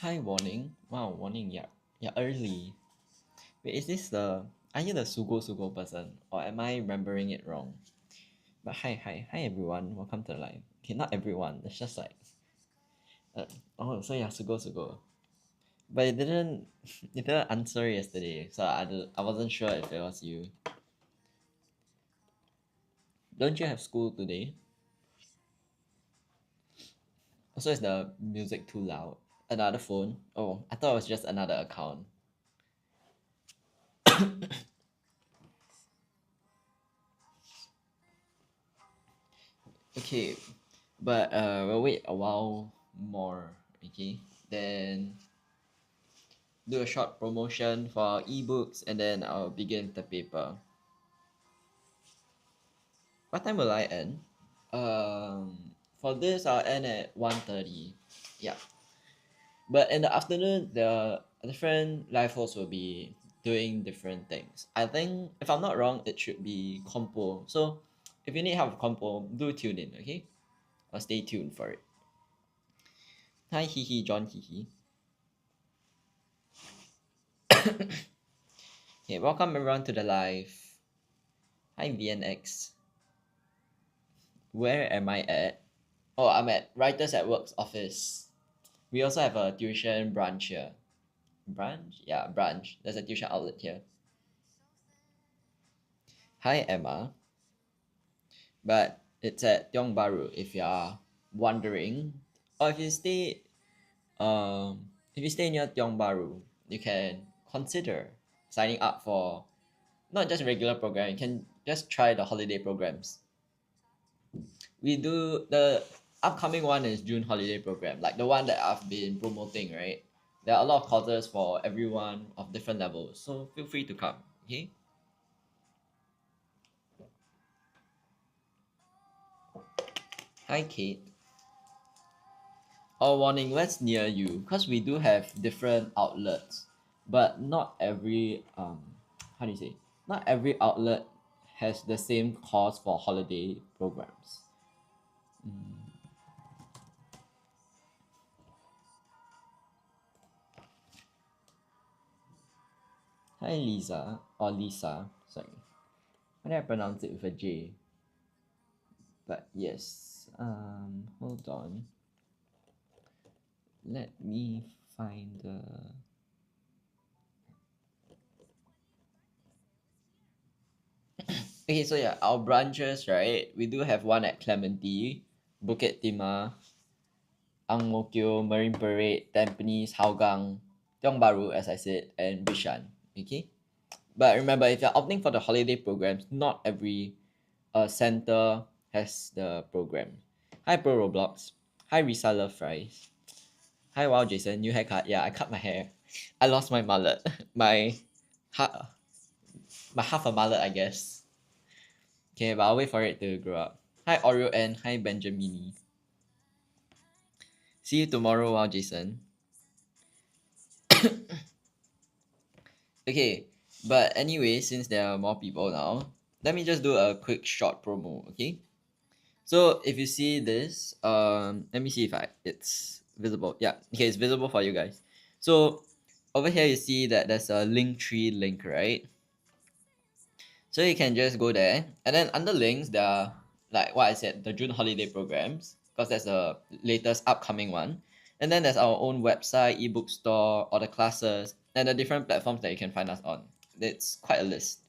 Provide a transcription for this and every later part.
Hi, warning. Wow, warning. Yeah, early. Wait, is this the? Are you the Sugo person, or am I remembering it wrong? But hi everyone. Welcome to the live. Okay, not everyone. It's just like, uh, oh, so yeah, Sugo. But it didn't, it didn't answer yesterday, so I wasn't sure if it was you. Don't you have school today? Also, is the music too loud? Another phone? Oh, I thought it was just another account. Okay, but we'll wait a while more. Okay, then do a short promotion for ebooks, and then I'll begin the paper. What time will I end? For this I'll end at 1:30. Yeah, but in the afternoon the different live hosts will be doing different things. I think if I'm not wrong, it should be compo. So if you need help with compo, do tune in. Okay, or stay tuned for it. Hi, hee John, hee. Okay, welcome everyone to the live. Hi, VNX. Where am I at? Oh, I'm at Writers at Work's office. We also have a tuition branch here. Branch? Yeah, branch. There's a tuition outlet here. Hi, Emma. But it's at Tiong Bahru if you are wondering. Or if you stay near Tiong Bahru, you can consider signing up for not just regular program. You can just try the holiday programs. We do the upcoming one is June holiday program, like the one that I've been promoting, right? There are a lot of courses for everyone of different levels, so feel free to come. Okay. Hi, Kate. Oh, warning, what's near you? Because we do have different outlets, but not every how do you say? Not every outlet has the same course for holiday programs. Hi, Lisa or Lisa. Sorry, how do I pronounce it with a J? But yes, hold on. Let me find the. Okay, so yeah, our branches, right? We do have one at Clementi, Bukit Timah, Ang Mo Kio, Marine Parade, Tampines, Hougang, Tiong Bahru, as I said, and Bishan. Okay, but remember, if you're opting for the holiday programs, not every center has the program. Hi, Pro Roblox. Hi, Risa Love Fries. Hi, wow, Jason. New haircut. Yeah, I cut my hair. I lost my mullet. Ha- my half a mullet, I guess. Okay, but I'll wait for it to grow up. Hi, Oreo and hi, Benjamini. See you tomorrow, wow, Jason. Okay, but anyway, since there are more people now, let me just do a quick short promo, okay? So if you see this, let me see if it's visible. Yeah, okay, it's visible for you guys. So over here you see that there's a Linktree link, right? So you can just go there, and then under links there are, like what I said, the June holiday programs, because that's the latest upcoming one. And then there's our own website, ebook store, all the classes, and the different platforms that you can find us on. It's quite a list.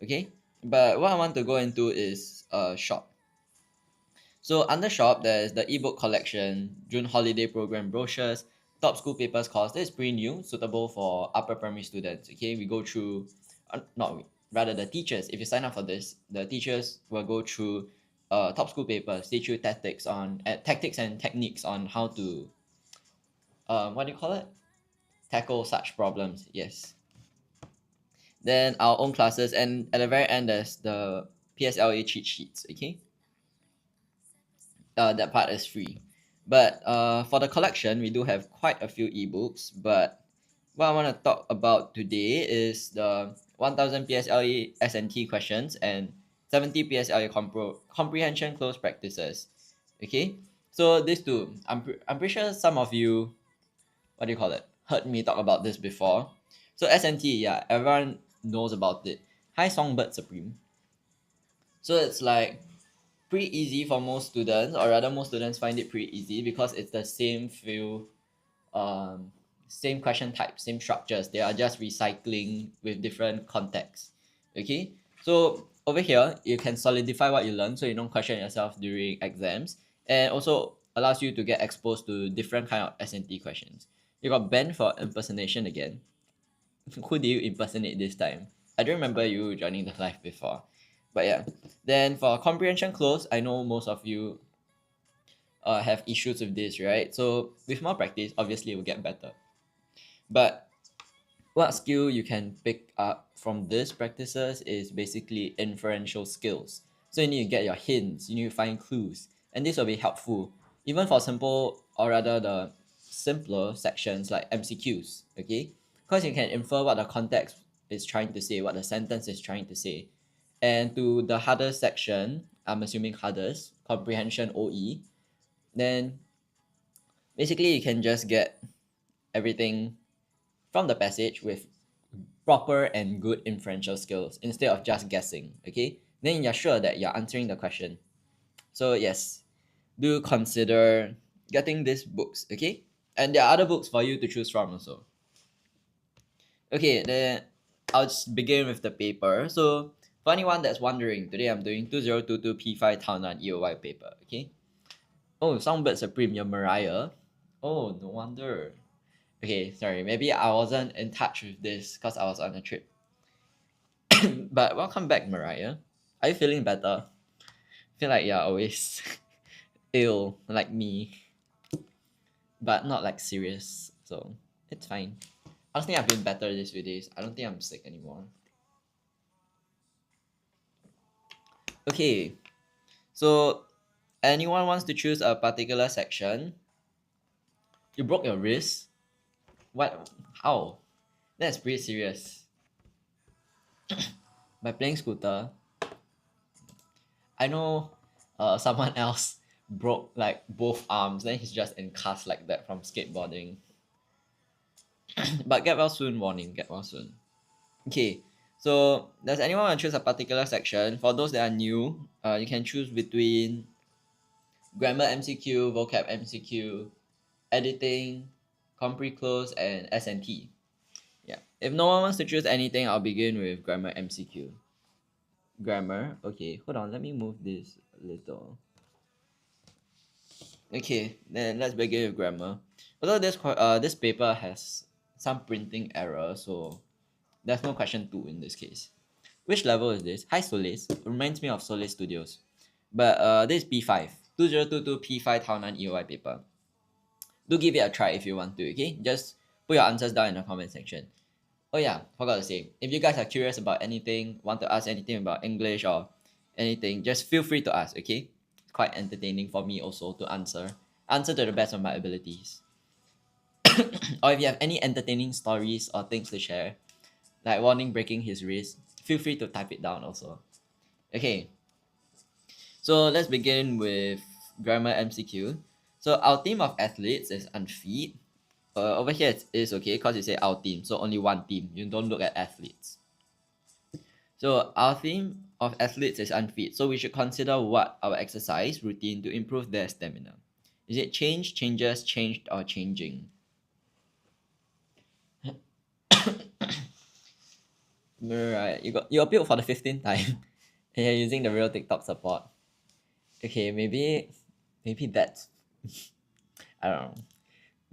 Okay, but what I want to go into is shop. So under shop, there's the ebook collection, June holiday program brochures, top school papers course. This is pretty new, suitable for upper primary students. Okay, we go through, not we, rather the teachers. If you sign up for this, the teachers will go through top school papers, teach you tactics and techniques on how to what do you call it? Tackle such problems. Yes. Then our own classes, and at the very end, there's the PSLA cheat sheets. Okay, that part is free. But for the collection, we do have quite a few ebooks. But what I want to talk about today is the 1000 PSLE SNT questions and 70 PSLE comprehension close practices. Okay, so these two, I'm pretty sure some of you what do you call it? Heard me talk about this before. So SNT, yeah, everyone knows about it. Hi Songbird Supreme. So it's like pretty easy for most students, or rather most students find it pretty easy because it's the same few um same question types, same structures. They are just recycling with different contexts. Okay, so over here you can solidify what you learn so you don't question yourself during exams, and also allows you to get exposed to different kind of SNT questions. You got banned for impersonation again. Who do you impersonate this time? I don't remember you joining the live before, but yeah. Then for comprehension close, I know most of you have issues with this, right? So with more practice, obviously it will get better. But what skill you can pick up from these practices is basically inferential skills. So you need to get your hints, you need to find clues, and this will be helpful even for simple, or rather the simpler sections like MCQs, okay? Because you can infer what the context is trying to say, what the sentence is trying to say. And to the hardest section, I'm assuming hardest, comprehension OE, then basically you can just get everything from the passage with proper and good inferential skills instead of just guessing, okay? Then you're sure that you're answering the question. So yes, do consider getting these books, okay? And there are other books for you to choose from also. Okay, then I'll just begin with the paper. So for anyone that's wondering, today I'm doing 2022 P5 Taonan Eoy paper, okay? Oh, Songbird Supreme, you're Mariah. Oh, no wonder. Okay, sorry, maybe I wasn't in touch with this because I was on a trip. But welcome back, Mariah. Are you feeling better? I feel like you're always ill, like me, but not like serious, so it's fine. Honestly, I've been better these few days. I don't think I'm sick anymore. Okay, so anyone wants to choose a particular section? You broke your wrist? What? How? That's pretty serious. By playing scooter, I know someone else broke like both arms, then he's just in cast like that from skateboarding. But get well soon, warning, get well soon. Okay, so does anyone want to choose a particular section? For those that are new, you can choose between grammar MCQ, vocab MCQ, editing, compre close, and SNT. Yeah. If no one wants to choose anything, I'll begin with grammar MCQ. Grammar. Okay, hold on. Let me move this a little. Okay, then let's begin with grammar. Although this paper has some printing error, so there's no question 2 in this case. Which level is this? Hi Solace. Reminds me of Solace Studios. But this is P5. 2022 P5 Taonan EOI paper. Do give it a try if you want to, okay? Just put your answers down in the comment section. Oh yeah, forgot to say. If you guys are curious about anything, want to ask anything about English or anything, just feel free to ask, okay? It's quite entertaining for me also to answer. Answer to the best of my abilities. Or if you have any entertaining stories or things to share, like Warning breaking his wrist, feel free to type it down also. Okay, so let's begin with grammar MCQ. So our team of athletes is unfit. Over here it is okay because you say our team, so only one team. You don't look at athletes. So our theme of athletes is unfit, so we should consider what our exercise routine to improve their stamina. Is it change, changes, changed, or changing? Right, you appealed for the 15th time and you're using the real TikTok support. Okay, maybe that's I don't know.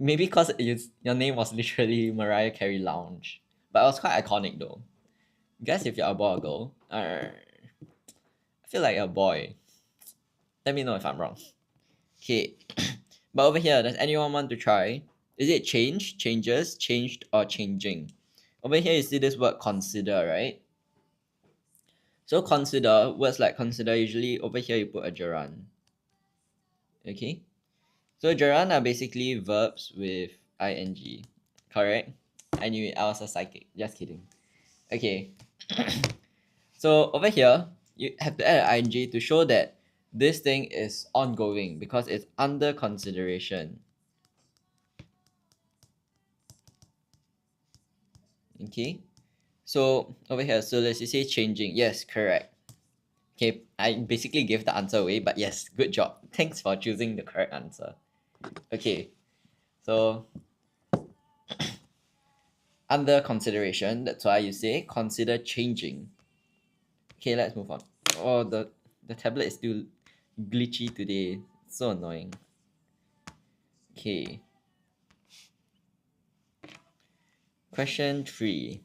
Maybe because your name was literally Mariah Carey Lounge. But it was quite iconic though. Guess if you're a boy or girl. I feel like a boy. Let me know if I'm wrong. Okay. But over here, does anyone want to try? Is it change, changes, changed, or changing? Over here, you see this word consider, right? So consider, words like consider, usually over here you put a gerund. Okay? So gerund are basically verbs with ing. Correct? I knew it. I was a psychic. Just kidding. Okay. So over here, you have to add an ing to show that this thing is ongoing because it's under consideration. Okay. So over here, so let's say changing. Yes, correct. Okay, I basically gave the answer away, but yes, good job. Thanks for choosing the correct answer. Okay, so under consideration, that's why you say consider changing. Okay, let's move on. Oh, the tablet is still glitchy today. So annoying. Okay. Question 3.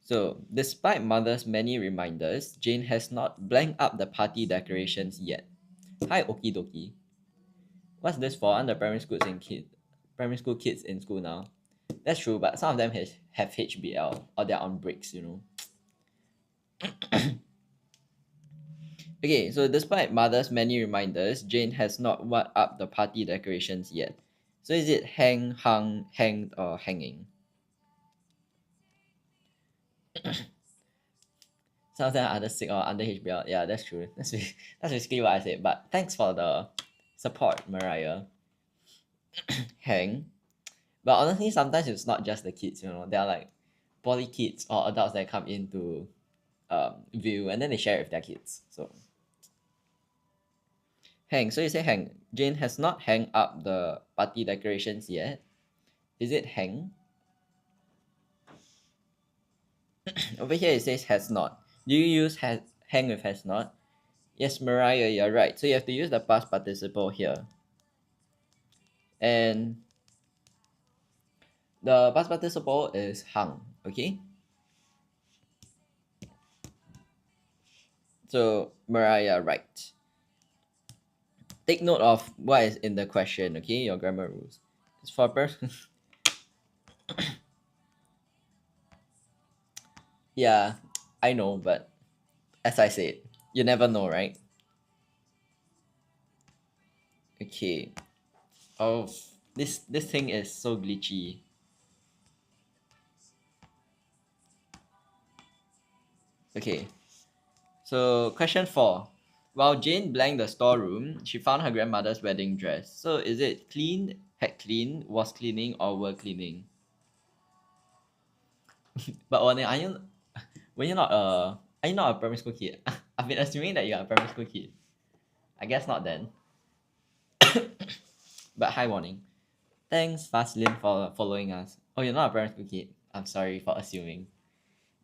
So, despite mother's many reminders, Jane has not blanked up the party decorations yet. Hi, okie dokie. What's this for? Under primary school kids in school now. That's true, but some of them have HBL or they're on breaks, you know. Okay, so despite mother's many reminders, Jane has not what up the party decorations yet. So is it hung, hanged, or hanging? Some of them are under sick or under HBL. Yeah, that's true. That's basically what I said. But thanks for the support, Mariah. Hang. But honestly, sometimes it's not just the kids, you know. There are like poly kids or adults that come into view and then they share it with their kids. So hang. So you say hang. Jane has not hang up the party decorations yet. Is it hang? Over here it says has not. Do you use hang with has not? Yes, Mariah, you're right. So you have to use the past participle here. And the past participle is hung, okay? So Mariah, right. Take note of what is in the question, okay? Your grammar rules. It's for person. Yeah, I know, but as I said, you never know, right? Okay. Oh, this thing is so glitchy. Okay. So question 4. While Jane blanked the storeroom, she found her grandmother's wedding dress. So is it cleaned, had cleaned, was cleaning, or were cleaning? But when you're not a are you not a primary school kid? I've been assuming that you're a primary school kid. I guess not then. But high warning. Thanks, Faslin, for following us. Oh, you're not a primary school kid. I'm sorry for assuming.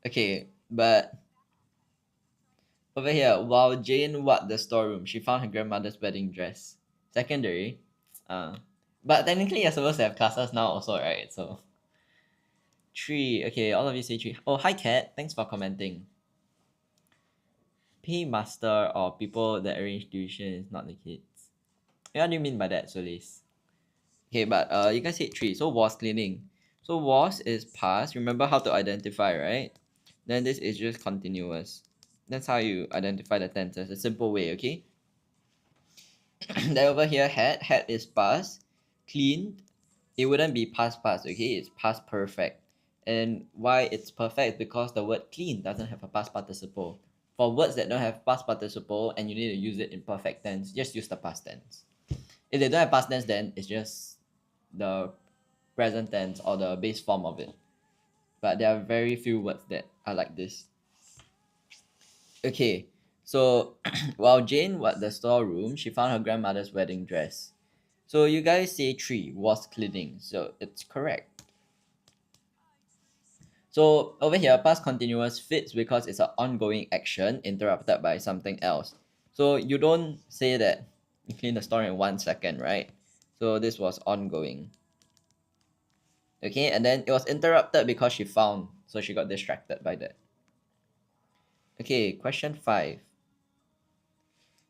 Okay, but over here, while Jane walked the storeroom, she found her grandmother's wedding dress. Secondary. Uh, but technically, you're supposed to have classes now also, right? So, 3. Okay, all of you say 3. Oh, hi, Kat. Thanks for commenting. Paymaster or people that arrange tuition is not the kids. What do you mean by that, Solis? Okay, but you guys said 3. So, was cleaning. So, was is past. Remember how to identify, right? Then this is just continuous. That's how you identify the tenses. A simple way, okay? Then over here, had is past. Cleaned, it wouldn't be past past, okay? It's past perfect. And why it's perfect? Because the word clean doesn't have a past participle. For words that don't have past participle and you need to use it in perfect tense, just use the past tense. If they don't have past tense, then it's just the present tense or the base form of it. But there are very few words that are like this. Okay, so while Jane was at the storeroom, she found her grandmother's wedding dress. So you guys say 3 was cleaning, so it's correct. So over here, past continuous fits because it's an ongoing action interrupted by something else. So you don't say that you clean the store in 1 second, right? So this was ongoing. Okay, and then it was interrupted because she found, so she got distracted by that. Okay, question 5.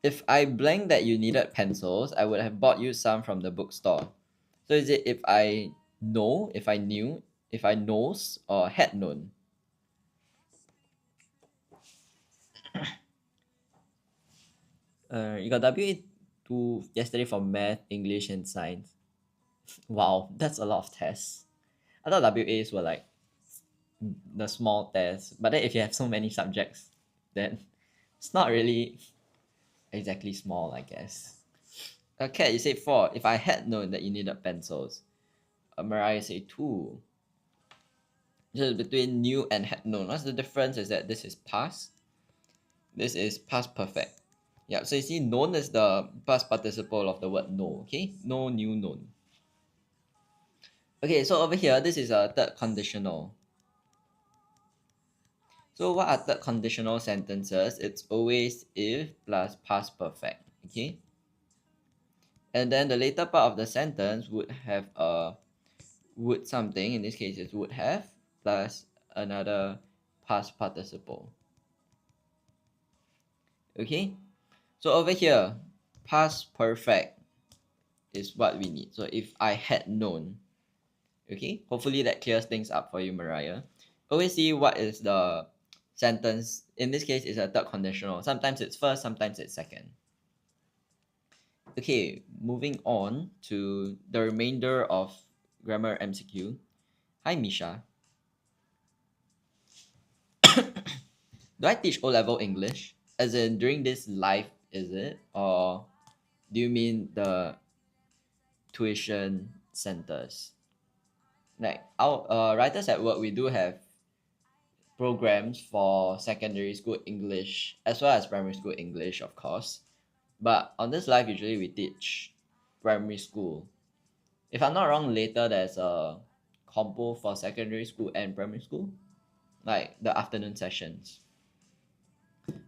If I blanked that you needed pencils, I would have bought you some from the bookstore. So is it if I know, if I knew, if I knows, or had known? You got WA2 yesterday for math, English, and science. Wow, that's a lot of tests. I thought WAs were like the small tests, but then if you have so many subjects, then it's not really exactly small, I guess. Okay, you say 4. If I had known that you needed pencils. Mariah say 2. Just between knew and had known. What's the difference is that this is past, this is past perfect. Yeah, so you see known is the past participle of the word know, okay? Know, knew, known. Okay, so over here, this is a third conditional. So what are third conditional sentences? It's always if plus past perfect, okay? And then the later part of the sentence would have a would something, in this case it's would have, plus another past participle. Okay? So over here, past perfect is what we need. So if I had known, okay? Hopefully that clears things up for you, Mariah. Always see what is the sentence. In this case, it's a third conditional. Sometimes it's first, sometimes it's second. Okay, moving on to the remainder of grammar MCQ. Hi, Misha. Do I teach O-level English? As in during this live, is it? Or do you mean the tuition centers? Like our writers at work, we do have programs for secondary school English as well as primary school English, of course. But on this live, usually we teach primary school. If I'm not wrong, later there's a compo for secondary school and primary school, like the afternoon sessions.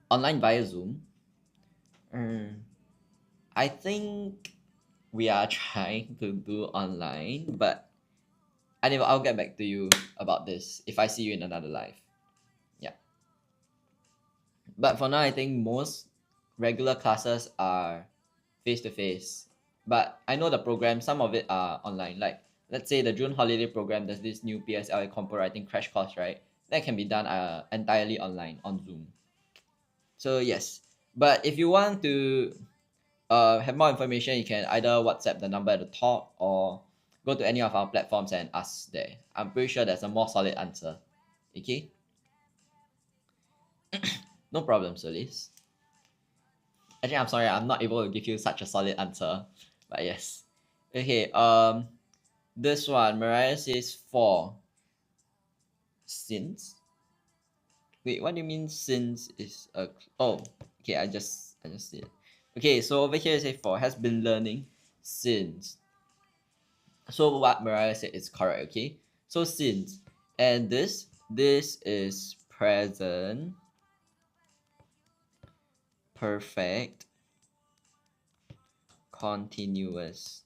Online via Zoom. I think we are trying to do online, but anyway, I'll get back to you about this if I see you in another live. Yeah. But for now, I think most regular classes are face to face. But I know the program, some of it are online. Like, let's say the June holiday program, there's this new PSLA compo writing crash course, right? That can be done entirely online on Zoom. So, yes. But if you want to have more information, you can either WhatsApp the number at the top or go to any of our platforms and ask there. I'm pretty sure there's a more solid answer. Okay? No problem, Solis. Actually, I'm sorry, I'm not able to give you such a solid answer. But yes. Okay, this one, Mariah says for. Since? Wait, what do you mean since is a oh okay, I just see it. Okay, so over here it says for has been learning since. So what Mariah said is correct, okay? So since, and this is present perfect continuous.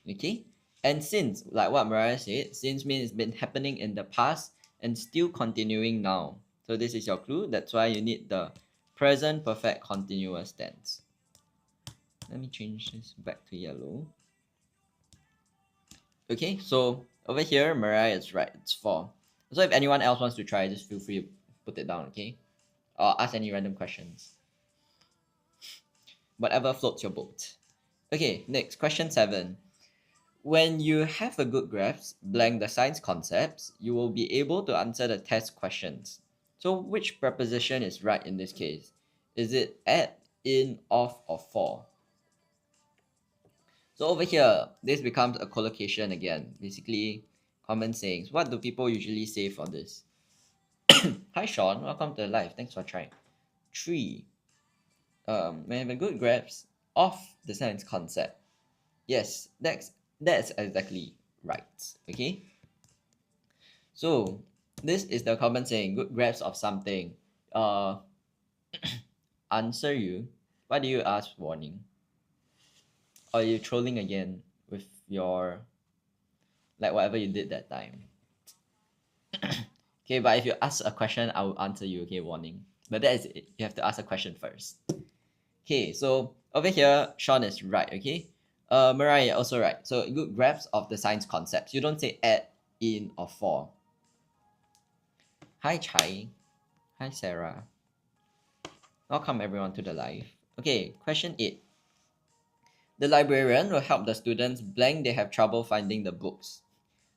Okay? And since, like what Mariah said, since means it's been happening in the past and still continuing now. So this is your clue. That's why you need the present perfect continuous tense. Let me change this back to yellow. Okay, so over here, Mariah is right. It's 4. So if anyone else wants to try, just feel free to put it down, okay? Or ask any random questions. Whatever floats your boat. Okay, next, question 7. When you have a good grasp, blank the science concepts, you will be able to answer the test questions. So which preposition is right in this case? Is it at, in, of, or for? So over here, this becomes a collocation again. Basically, common sayings. What do people usually say for this? Hi Sean, welcome to the live. Thanks for trying. 3. When you have a good grasp of the science concept. Yes, that's exactly right. Okay. So this is the common saying, good grasp of something. Answer you. Why do you ask warning? Or are you trolling again with your like whatever you did that time? Okay, but if you ask a question, I will answer you, okay, warning. But that is it. You have to ask a question first. Okay, so over here, Sean is right, okay? Mariah also right. So good grasp of the science concepts. You don't say at, in, or for. Hi Chai. Hi Sarah. Welcome everyone to the live. Okay, question 8. The librarian will help the students blank they have trouble finding the books.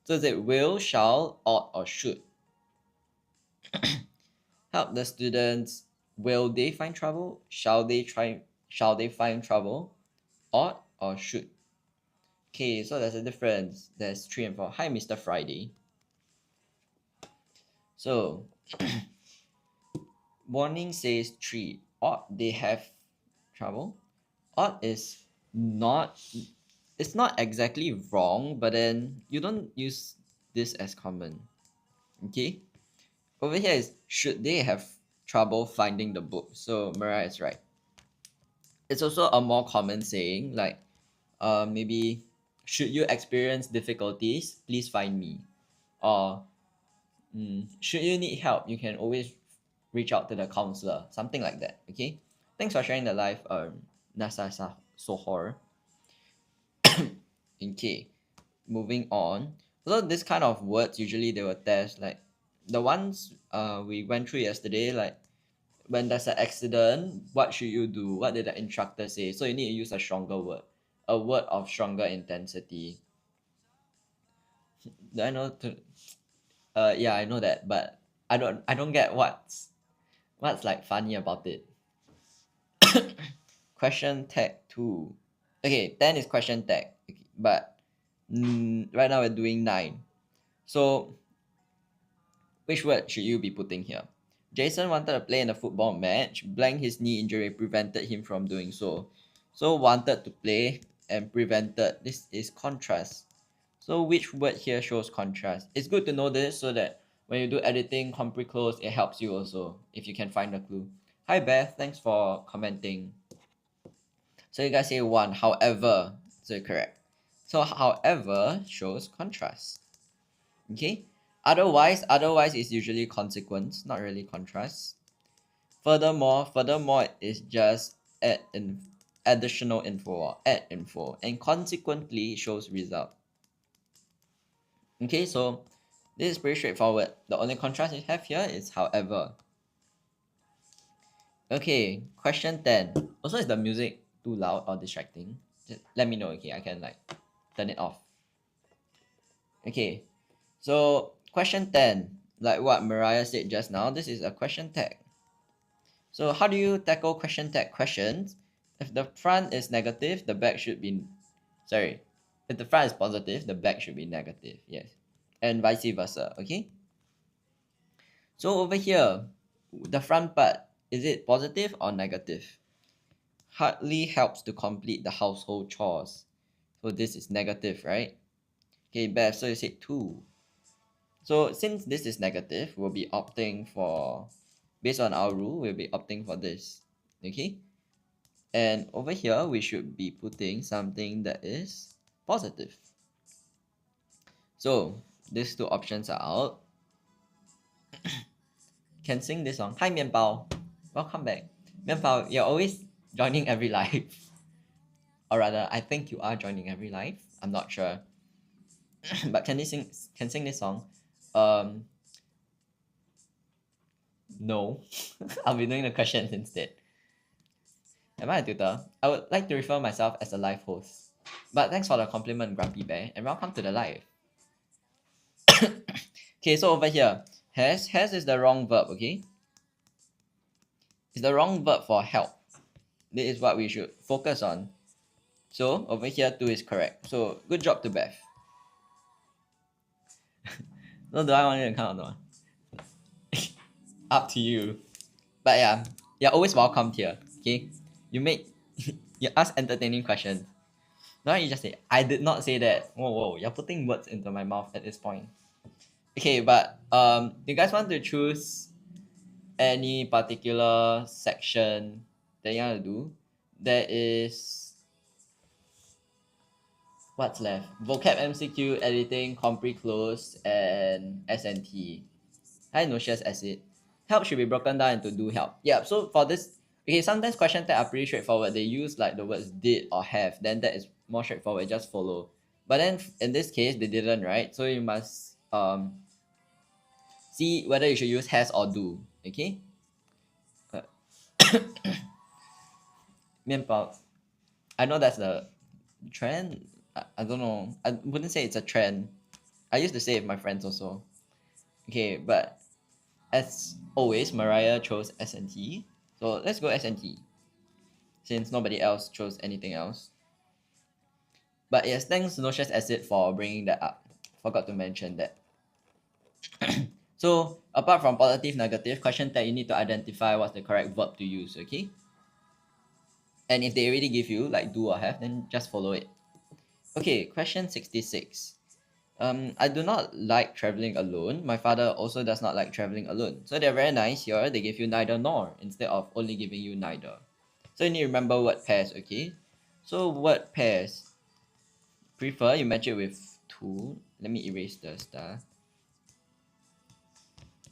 So is it will, shall, ought, or should? Help the students. Will they find trouble? Shall they find trouble? Ought or should? Okay, so there's a difference. There's 3 and 4. Hi, Mr. Friday. So warning says 3. Odd, they have trouble. Odd is not, it's not exactly wrong, but then you don't use this as common. Okay? Over here is should they have trouble finding the book? So Mariah is right. It's also a more common saying, like maybe should you experience difficulties, please find me. Or should you need help, you can always reach out to the counselor. Something like that. Okay? Thanks for sharing the live Nasa Sohor. Okay. Moving on. So this kind of words usually they will test like the ones we went through yesterday, like when there's an accident, what should you do? What did the instructor say? So you need to use a stronger word, a word of stronger intensity. Do I know to? Yeah, I know that, but I don't get what's like funny about it. Question tag 2. Okay, 10 is question tag, okay, but right now we're doing 9. So which word should you be putting here? Jason wanted to play in a football match. Blank his knee injury prevented him from doing so. So wanted to play and prevented. This is contrast. So which word here shows contrast? It's good to know this so that when you do editing, compre close, it helps you also if you can find the clue. Hi Beth, thanks for commenting. So you guys say 1, however, so you're correct. So however shows contrast. Okay? Otherwise is usually consequence, not really contrast. Furthermore is just additional info or add info, and consequently shows result. Okay, so this is pretty straightforward. The only contrast you have here is however. Okay, question 10. Also, is the music too loud or distracting? Just let me know, okay? I can like turn it off. Okay, so question 10, like what Mariah said just now, this is a question tag. So how do you tackle question tag questions? If the front is negative, the back should be, sorry, if the front is positive, the back should be negative, yes. And vice versa, okay? So over here, the front part, is it positive or negative? Hardly helps to complete the household chores. So this is negative, right? Okay, Beth, so you said 2. So since this is negative, we'll be opting for, based on our rule, we'll be opting for this, okay? And over here, we should be putting something that is positive. So these 2 options are out. Can sing this song. Hi, Mianbao. Welcome back. Mianbao, you're always joining every live. Or rather, I think you are joining every live. I'm not sure. But can sing this song? No. I'll be doing the questions instead. Am I a tutor? I would like to refer myself as a live host. But thanks for the compliment, Grumpy Bear, and welcome to the live. Okay, so over here, has is the wrong verb, okay? It's the wrong verb for help. This is what we should focus on. So over here, 2 is correct. So good job to Beth. No, do I want you to count or not? Up to you. But yeah, you're always welcomed here, okay? You ask entertaining questions. Now you just say, I did not say that. Whoa, you're putting words into my mouth at this point. Okay, but do you guys want to choose any particular section that you want to do? There is, what's left? Vocab MCQ, editing, compre close, and SNT. Hi, Nocious acid. Help should be broken down into do help. Yeah, so for this, okay, sometimes question tag are pretty straightforward. They use like the words did or have, then that is more straightforward, just follow. But then in this case, they didn't, right? So you must see whether you should use has or do, okay? 面包 I know that's the trend. I don't know. I wouldn't say it's a trend. I used to say it with my friends also. Okay, but as always, Mariah chose SNT. So let's go SNT. Since nobody else chose anything else. But yes, thanks Noxious Acid for bringing that up. Forgot to mention that. So apart from positive, negative, question tag, you need to identify what's the correct verb to use, okay? And if they already give you like do or have, then just follow it. Okay, question 66. I do not like traveling alone. My father also does not like traveling alone. So they're very nice here. They give you neither nor instead of only giving you neither. So you need to remember word pairs, okay? So word pairs. Prefer, you match it with to. Let me erase the star.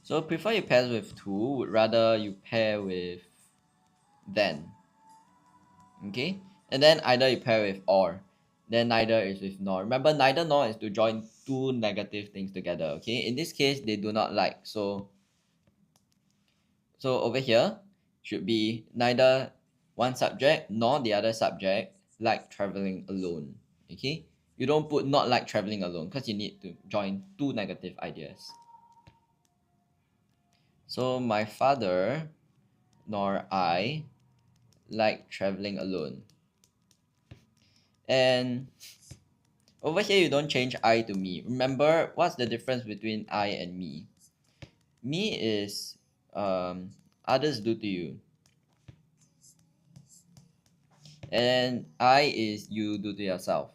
So prefer you pair with to, would rather you pair with than. Okay? And then either you pair with or. Then neither is with nor. Remember, neither nor is to join two negative things together. Okay? In this case, they do not like. So over here should be neither one subject nor the other subject like traveling alone. Okay? You don't put not like traveling alone because you need to join two negative ideas. So my father nor I like traveling alone. And over here, you don't change I to me. Remember, what's the difference between I and me? Me is others do to you. And I is you do to yourself.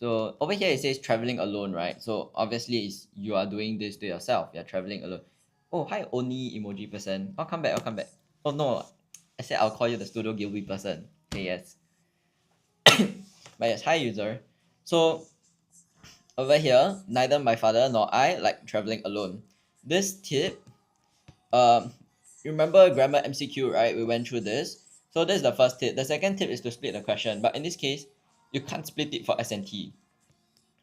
So over here, it says traveling alone, right? So obviously, it's you are doing this to yourself. You're traveling alone. Oh, hi, Oni emoji person. I'll come back. I'll come back. Oh, no. I said I'll call you the Studio Gilby person. Okay, yes. But yes, hi, user. So over here, neither my father nor I like traveling alone. This tip, um, remember grammar MCQ, right? We went through this. So this is the first tip. The second tip is to split the question, but in this case, you can't split it for SNT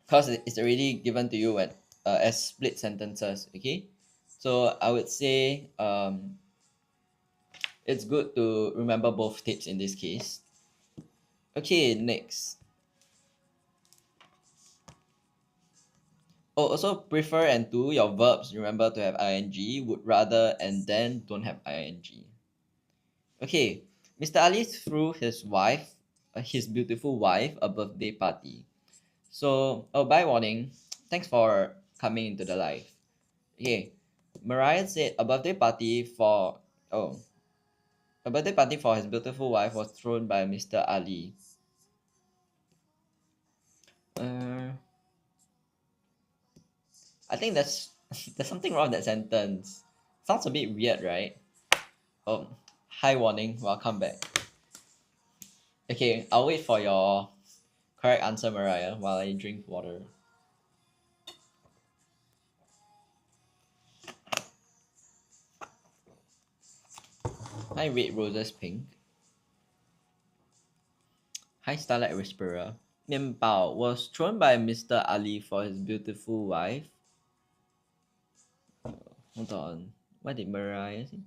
because it's already given to you when as split sentences. Okay, so I would say it's good to remember both tips in this case. Okay, next. Oh, also prefer and to your verbs, remember to have ing, would rather and then don't have ing. Okay, Mr. Ali threw his beautiful wife, a birthday party. So, oh, by warning, thanks for coming into the live. Okay, Mariah said oh, a birthday party for his beautiful wife was thrown by Mr. Ali. Uh, I think there's something wrong with that sentence. Sounds a bit weird, right? Oh, hi warning, welcome back. Okay, I'll wait for your correct answer, Mariah, while I drink water. Hi, Red Roses Pink. Hi, Starlight Whisperer. Mian Bao was thrown by Mr. Ali for his beautiful wife. Hold on. What did Mariah say?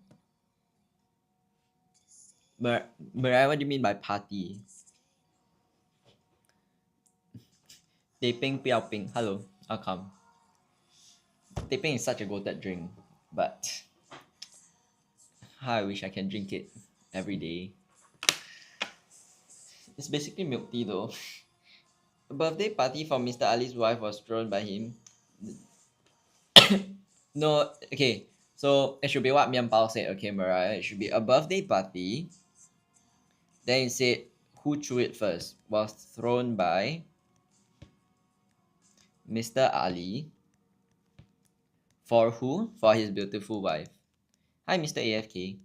Mariah, what do you mean by party? Teh peng piao ping. Hello, I'll come. Teh peng is such a goated drink, but how I wish I can drink it every day. It's basically milk tea though. A birthday party for Mr. Ali's wife was thrown by him. No, okay. So it should be what Mian Bao said, okay, Mariah. It should be a birthday party. Then it said who threw it first was thrown by Mr. Ali. For who? For his beautiful wife. Hi, Mr. AFK.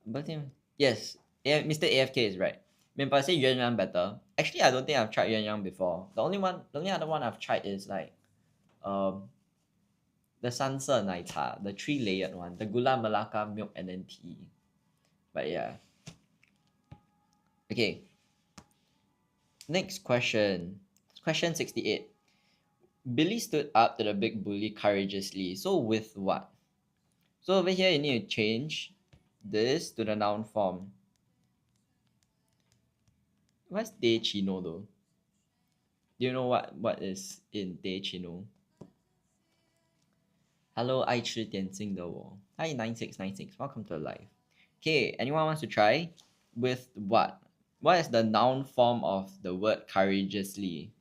But yes, Mr. AFK is right. Mian Bao say Yuan Yang better. Actually, I don't think I've tried Yuan Yang before. The only other one I've tried is like the 三色奶茶, the 3-layered one, the Gula Melaka milk and then tea. But yeah. Okay. Next question. Question 68. Billy stood up to the big bully courageously. So with what? So over here you need to change this to the noun form. What's de chino though? Do you know what is in de chino? Hello, 爱吃点心的我. Hi, 9696. Welcome to the live. Okay, anyone wants to try? With what? What is the noun form of the word courageously?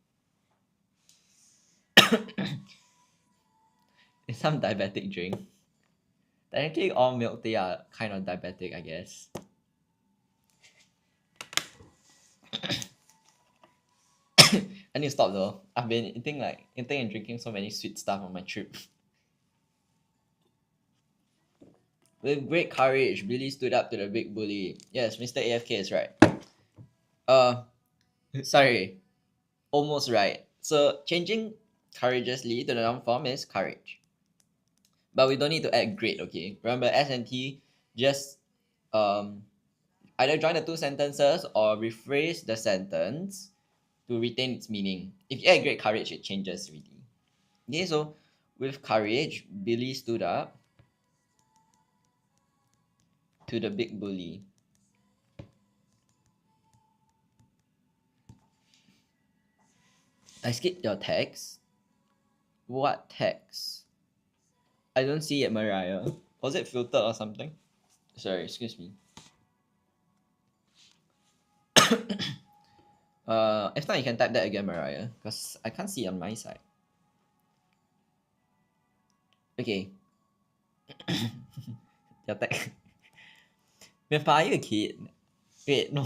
It's some diabetic drink. Technically, all milk tea are kind of diabetic, I guess. I need to stop though. I've been eating and drinking so many sweet stuff on my trip. With great courage, Billy stood up to the big bully. Yes, Mr. AFK is right. Uh, sorry, almost right. So changing courageously to the noun form is courage. But we don't need to add great, okay? Remember, S and T just um either join the two sentences or rephrase the sentence to retain its meaning. If you add great courage, it changes really. Okay, so with courage, Billy stood up to the big bully. I skipped your text. What text? I don't see it, Mariah. Was it filtered or something? Sorry, excuse me. If not, you can type that again, Mariah, because I can't see on my side. Okay. Your text. Mifa, are you a kid? Wait, no.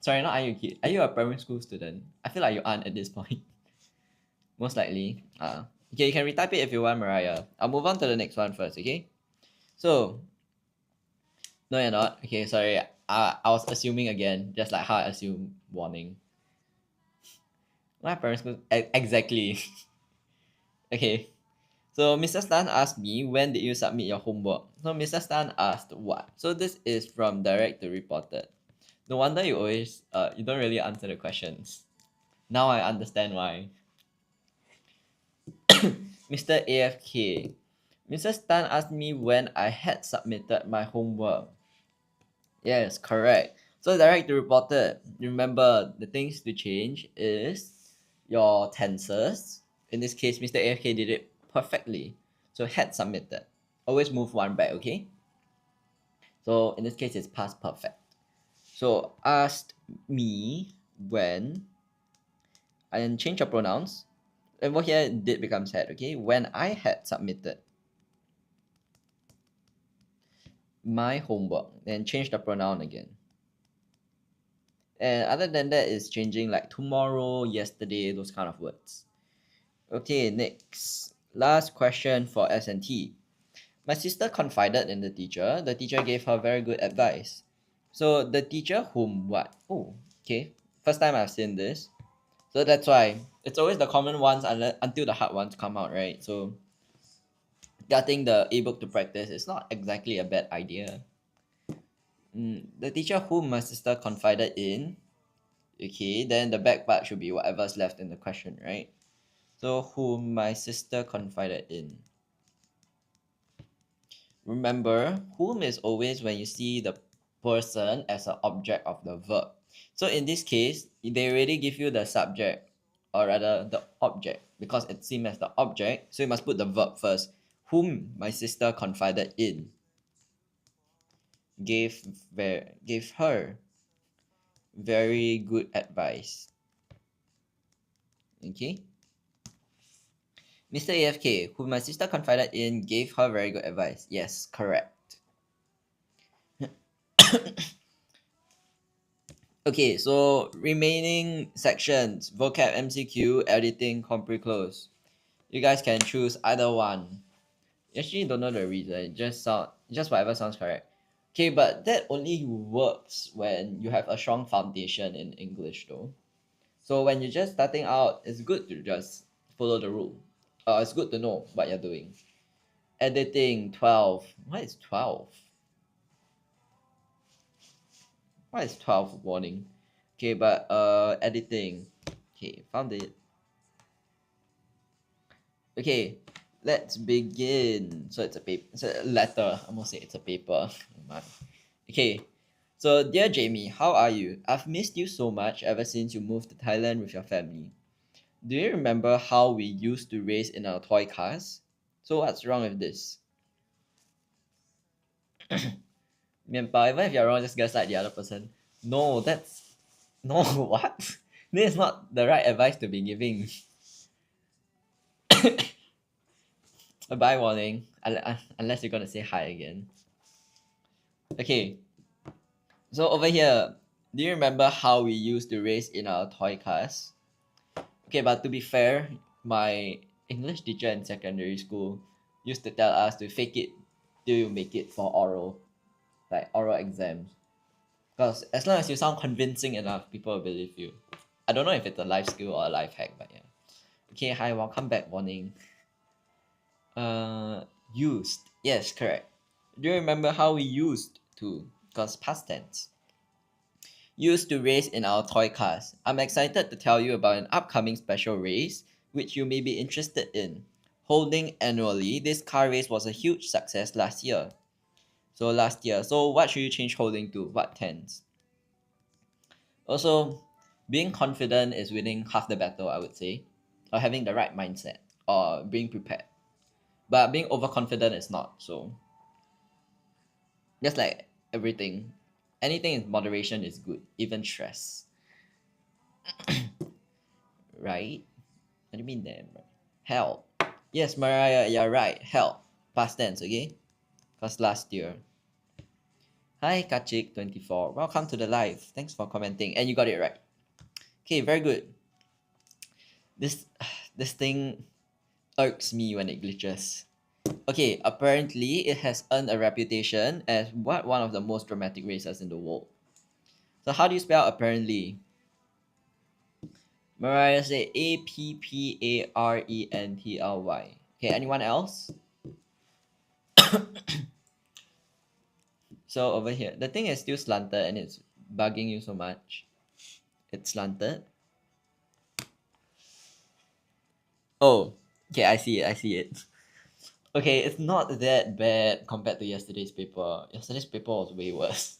Sorry, not are you a kid? Are you a primary school student? I feel like you aren't at this point. Most likely. Okay, you can retype it if you want, Mariah. I'll move on to the next one first, okay? So, no, you're not. Okay, sorry. I was assuming again, just like how I assume warning. My primary school, exactly. Okay. So Mr. Stan asked me, when did you submit your homework? So Mr. Stan asked what? So this is from direct to reported. No wonder you always you don't really answer the questions. Now I understand why. Mr. AFK. Mr. Stan asked me when I had submitted my homework. Yes, correct. So direct to reported. Remember, the things to change is your tenses. In this case, Mr. AFK did it perfectly. So had submitted. Always move one back, okay? So in this case, it's past perfect. So asked me when, and change your pronouns. And over here, did becomes had, okay? When I had submitted my homework, then change the pronoun again. And other than that, is changing like tomorrow, yesterday, those kind of words. Okay, next. Last question for S&T. My sister confided in the teacher. The teacher gave her very good advice. So the teacher whom what? Oh, okay. First time I've seen this. So that's why it's always the common ones until the hard ones come out, right? So getting the ebook to practice is not exactly a bad idea. The teacher whom my sister confided in. Okay, then the back part should be whatever's left in the question, right? So whom my sister confided in. Remember, whom is always when you see the person as an object of the verb. So in this case, they already give you the subject, or rather the object, because it's seen as the object, so you must put the verb first. Whom my sister confided in. Gave her very good advice. Okay? Mr. AFK, whom my sister confided in, gave her very good advice. Yes, correct. Okay, so remaining sections, vocab, MCQ, editing, compre close. You guys can choose either one. You actually don't know the reason, just whatever sounds correct. Okay, but that only works when you have a strong foundation in English though. So when you're just starting out, it's good to just follow the rule. It's good to know what you're doing. Editing 12. What is 12? What is 12 warning? Okay, but editing. Okay, found it. Okay, let's begin. So it's a paper. It's a letter. I must say it's a paper. Okay. So dear Jamie, how are you? I've missed you so much ever since you moved to Thailand with your family. Do you remember how we used to race in our toy cars? So what's wrong with this? Mianpao, even if you're wrong, just gaslight the other person. No, that's no what? This is not the right advice to be giving. A bye warning. Unless you're gonna say hi again. Okay. So over here, do you remember how we used to race in our toy cars? Okay, but to be fair, my English teacher in secondary school used to tell us to fake it till you make it for oral, like oral exams. Because as long as you sound convincing enough, people will believe you. I don't know if it's a life skill or a life hack, but yeah. Okay, hi, welcome back. Warning. Used. Yes, correct. Do you remember how we used to? Because past tense. Used to race in our toy cars. I'm excited to tell you about an upcoming special race which you may be interested in. Holding annually, this car race was a huge success last year. So last year. So what should you change holding to? What tense? Also, being confident is winning half the battle, I would say. Or having the right mindset. Or being prepared. But being overconfident is not. So just like everything. Anything in moderation is good. Even stress. Right? What do you mean then? Hell. Yes, Mariah, you're right. Hell. Past tense, okay? Because last year. Hi, Kachik24. Welcome to the live. Thanks for commenting. And you got it right. Okay, very good. This this thing irks me when it glitches. Okay, apparently it has earned a reputation as one of the most dramatic races in the world. So how do you spell apparently? Mariah say APPARENTLY. Okay, anyone else? So over here, the thing is still slanted and it's bugging you so much. It's slanted. Oh, okay, I see it. I see it. Okay, it's not that bad compared to yesterday's paper. Yesterday's paper was way worse.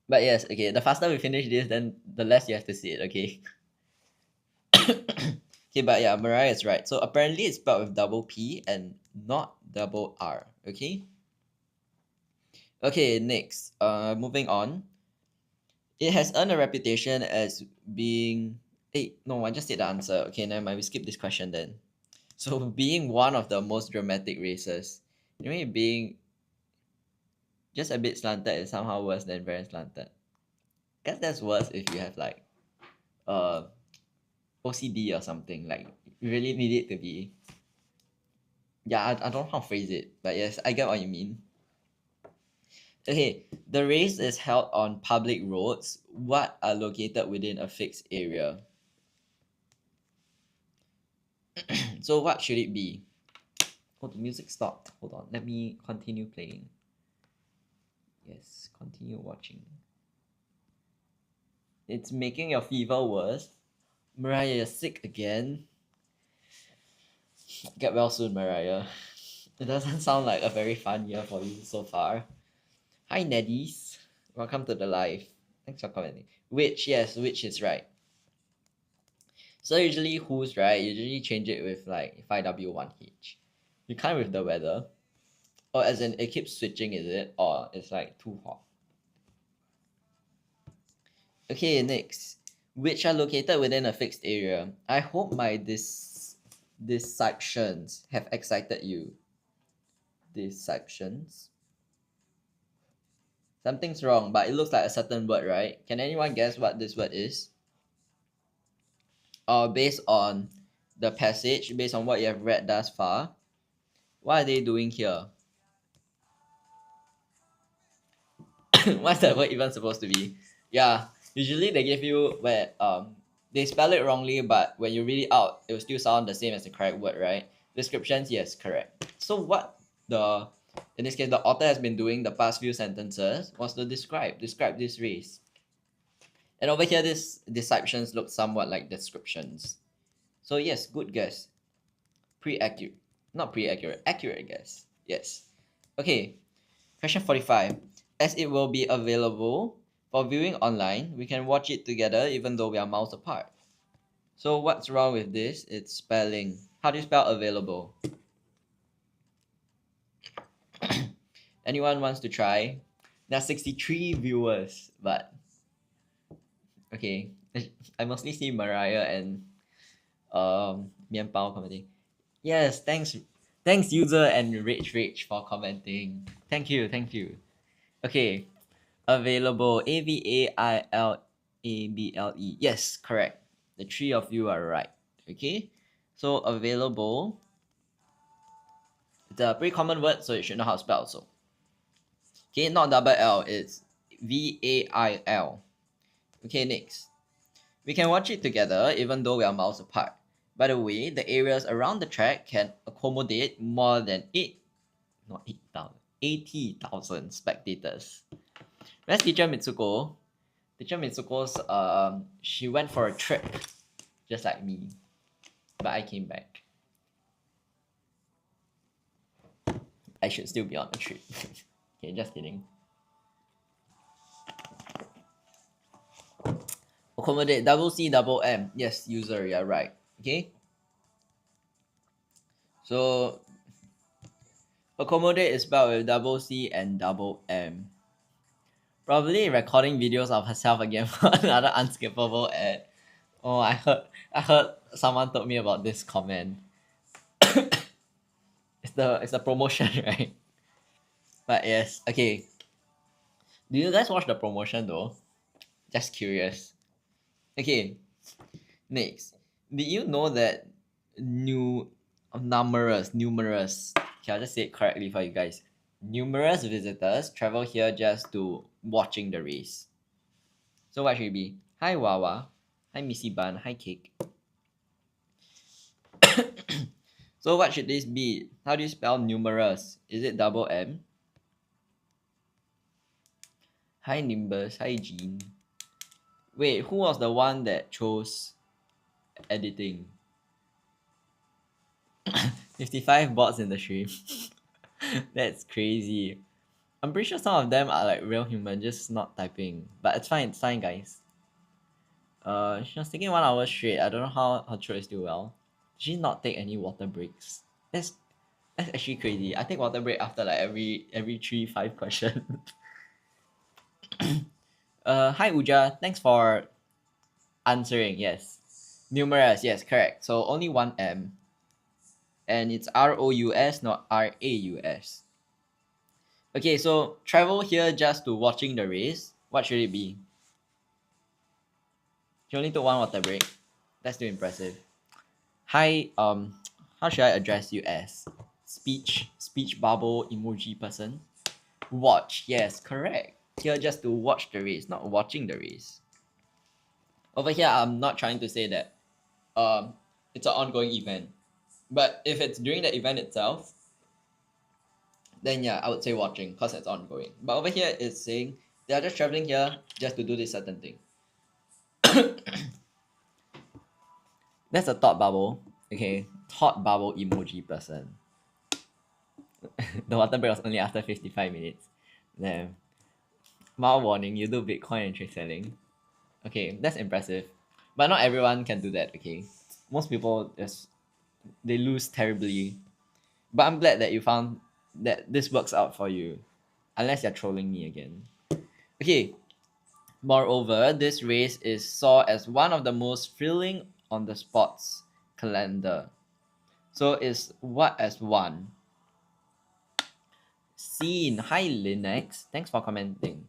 But yes, okay, the faster we finish this, then the less you have to see it, okay? Okay, but yeah, Mariah is right. So apparently it's spelled with double P and not double R, okay? Okay, next. Moving on. It has earned a reputation as being. Hey, no, I just did the answer. Okay, never mind. We skip this question then. So being one of the most dramatic races. You know, being just a bit slanted is somehow worse than very slanted. Guess that's worse if you have like uh OCD or something. Like you really need it to be. Yeah, I don't know how to phrase it, but yes, I get what you mean. Okay, the race is held on public roads. What are located within a fixed area? So what should it be? Oh, the music stopped. Hold on. Let me continue playing. Yes, continue watching. It's making your fever worse. Mariah, you're sick again. Get well soon, Mariah. It doesn't sound like a very fun year for you so far. Hi, Neddies. Welcome to the live. Thanks for commenting. Which, yes, which is right. So usually who's right, you usually change it with like 5W1H. You can't with the weather. Or as in it keeps switching, is it? Or it's like too hot. Okay, next. Which are located within a fixed area. I hope my deceptions have excited you. Deceptions. Something's wrong, but it looks like a certain word, right? Can anyone guess what this word is? Or based on the passage, based on what you have read thus far, what are they doing here? What's that word even supposed to be? Yeah, usually they give you where they spell it wrongly, but when you read it out, it will still sound the same as the correct word, right? Descriptions, yes, correct. So what the in this case the author has been doing the past few sentences was to describe this race. And over here, this descriptions look somewhat like descriptions. So yes, good guess. Pre-accurate, not pre-accurate, accurate guess. Yes. Okay. Question 45. As it will be available for viewing online, we can watch it together even though we are miles apart. So what's wrong with this? It's spelling. How do you spell available? Anyone wants to try? There are 63 viewers, but okay. I mostly see Mariah and Mian Pao commenting. Yes, thanks user and Rage for commenting. Thank you, thank you. Okay, available AVAILABLE. Yes, correct. The three of you are right. Okay, so available. It's a pretty common word, so you should know how to spell also. Okay, not double L, it's VAIL. Okay, next. We can watch it together even though we are miles apart. By the way, the areas around the track can accommodate more than 80,000 spectators. Where's Teacher Mitsuko? Teacher Mitsuko's she went for a trip just like me. But I came back. I should still be on the trip. Okay, just kidding. Accommodate double C double M. Yes, user, you're right. Okay. So accommodate is spelled with double C and double M. Probably recording videos of herself again for another unskippable ad. Oh, I heard someone told me about this comment. It's the promotion, right? But yes, okay. Do you guys watch the promotion though? Just curious. Okay, next. Did you know that numerous, okay, I'll just say it correctly for you guys. Numerous visitors travel here just to watching the race. So what should it be? Hi Wawa. Hi Missy Bun. Hi Cake. So what should this be? How do you spell numerous? Is it double M? Hi Nimbus. Hi Jean. Wait, who was the one that chose editing? 55 bots in the stream. That's crazy. I'm pretty sure some of them are like real human, just not typing. But it's fine, guys. She was taking 1 hour straight. I don't know how her throat is still well. Did she not take any water breaks? That's actually crazy. I take water break after like every 3-5 questions. Hi Uja, thanks for answering. Yes, numerous. Yes, correct. So only one M, and it's ROUS, not RAUS. Okay, so travel here just to watching the race. What should it be? She only took one water break. That's still impressive. Hi, how should I address you as? Speech bubble emoji person? Watch, yes, correct. Here just to watch the race, not watching the race. Over here, I'm not trying to say that it's an ongoing event. But if it's during the event itself, then yeah, I would say watching because it's ongoing. But over here, it's saying they are just traveling here just to do this certain thing. That's a thought bubble. Okay, thought bubble emoji person. The water break was only after 55 minutes. Damn. Mild warning, you do Bitcoin and trade selling. Okay, that's impressive. But not everyone can do that, okay? Most people just they lose terribly. But I'm glad that you found that this works out for you. Unless you're trolling me again. Okay. Moreover, this race is saw as one of the most thrilling on the sports calendar. So is what as one? Scene. Hi Linux. Thanks for commenting.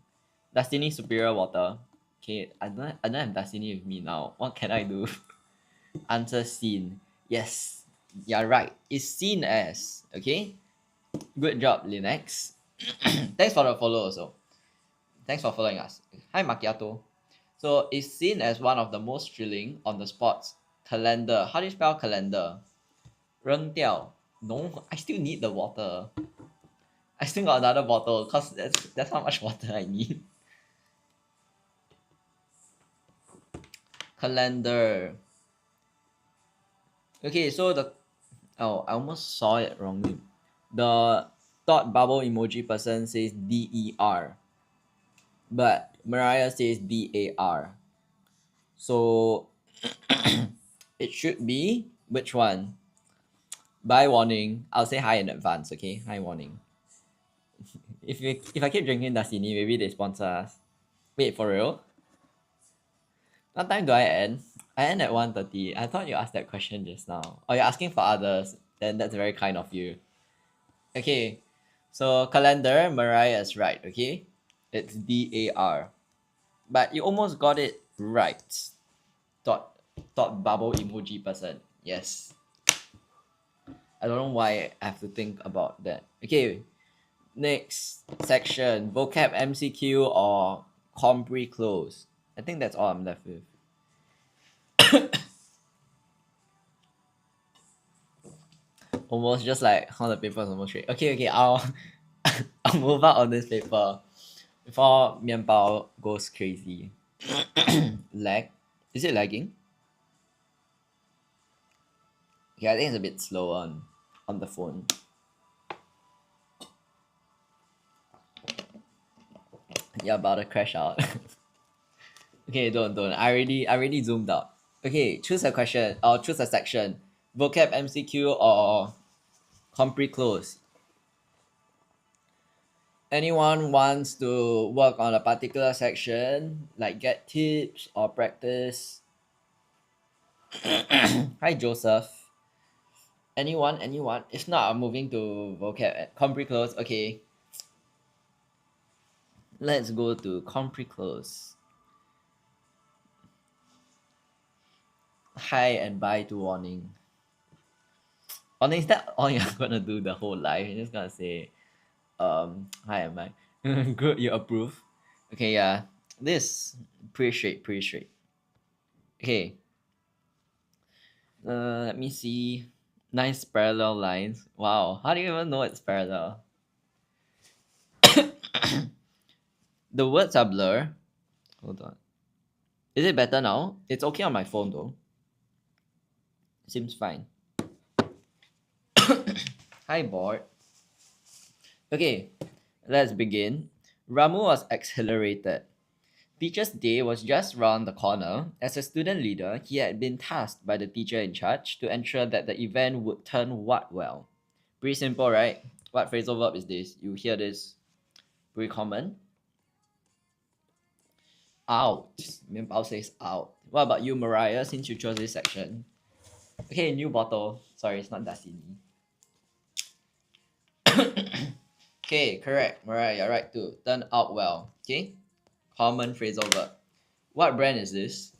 Destiny Superior Water. Okay, I don't have Destiny with me now. What can I do? Answer scene. Yes, you're right. It's seen as. Okay. Good job, Linux. Thanks for the follow also. Thanks for following us. Hi Macchiato. So it's seen as one of the most thrilling on the sports calendar. How do you spell calendar? 扔掉. No, I still need the water. I still got another bottle because that's how much water I need. Calendar. Okay, so I almost saw it wrongly. The thought bubble emoji person says DER, but Mariah says DAR. So it should be which one? By warning, I'll say hi in advance. Okay, hi warning. If I keep drinking Dasini, maybe they sponsor us. Wait, for real? What time do I end? I end at 1:30. I thought you asked that question just now. Oh, you're asking for others. then that's very kind of you. Okay, so calendar, Mariah is right, okay? It's DAR. But you almost got it right. Thought bubble emoji person. Yes. I don't know why I have to think about that. Okay, next section. Vocab MCQ or Compre close. I think that's all I'm left with. Almost just like how the paper is almost straight. Okay, I'll I'll move out on this paper before Mianbao goes crazy. Lag? Is it lagging? Yeah, I think it's a bit slow on the phone. Yeah, about to crash out. Okay, don't. I already zoomed out. Okay, choose a question or choose a section. Vocab MCQ or Compre close. Anyone wants to work on a particular section, like get tips or practice? Hi Joseph. Anyone? If not, I'm moving to vocab Compre close. Okay. Let's go to Compre close. Hi and bye to warning. Warning, is that all you're gonna do the whole life? You're just gonna say hi and bye. Good, you approve. Okay, yeah. This pretty straight. Okay. Let me see. Nice parallel lines. Wow, how do you even know it's parallel? The words are blur. Hold on. Is it better now? It's okay on my phone though. Seems fine. Hi, board. Okay, let's begin. Ramu was accelerated. Teacher's Day was just round the corner. As a student leader, he had been tasked by the teacher in charge to ensure that the event would turn what well. Pretty simple, right? What phrasal verb is this? You hear this pretty common. Out. Mianbao says out. What about you, Mariah, since you chose this section? Okay, new bottle. Sorry, it's not Dasini. Okay, correct. Mariah, you're right too. Turn out well. Okay? Common phrasal verb. What brand is this?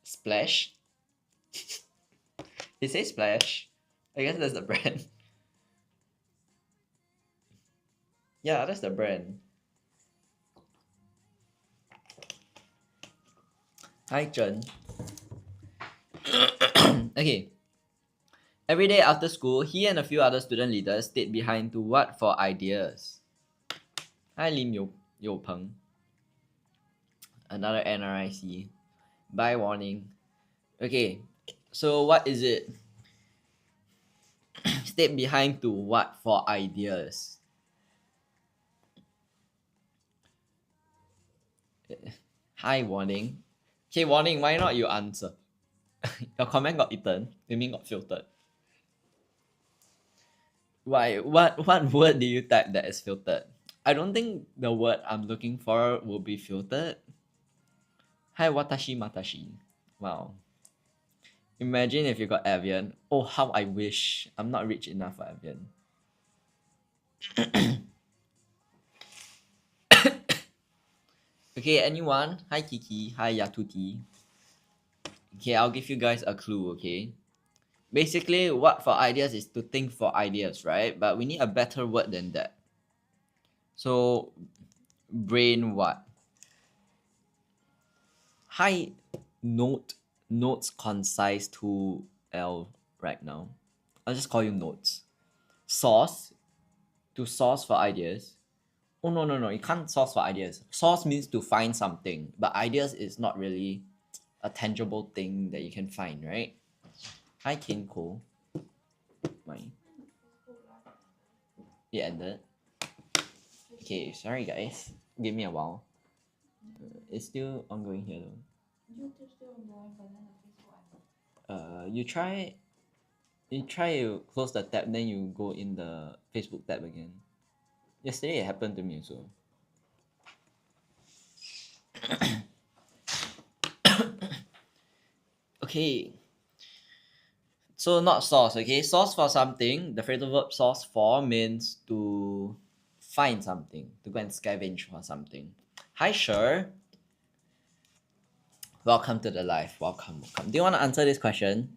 Splash? It says Splash. I guess that's the brand. Yeah, that's the brand. Hi, Chen. Okay. Every day after school, he and a few other student leaders stayed behind to what for ideas. Hi, Lim Yo Peng. Another NRIC. Bye warning. Okay, so what is it? Stayed behind to what for ideas? Hi, warning. Okay, warning, why not you answer? Your comment got eaten. You mean got filtered? Why? What word did you type that is filtered? I don't think the word I'm looking for will be filtered. Hi, watashi matashi. Wow. Imagine if you got avian. Oh, how I wish. I'm not rich enough for avian. Okay, anyone? Hi, Kiki. Hi, Yatuti. Okay, I'll give you guys a clue, okay? Basically, what for ideas is to think for ideas, right? But we need a better word than that. So, brain what? Hi, notes concise 2L right now. I'll just call you notes. Source, to source for ideas. Oh, no, you can't source for ideas. Source means to find something, but ideas is not really a tangible thing that you can find, right? Hi, Kinko. My It ended. Okay, sorry guys. Give me a while. It's still ongoing here though. You try to close the tab, then you go in the Facebook tab again. Yesterday it happened to me also. Okay. So not source, okay? Source for something, the phrasal verb source for means to find something, to go and scavenge for something. Hi, sure. Welcome to the live. Welcome. Do you want to answer this question?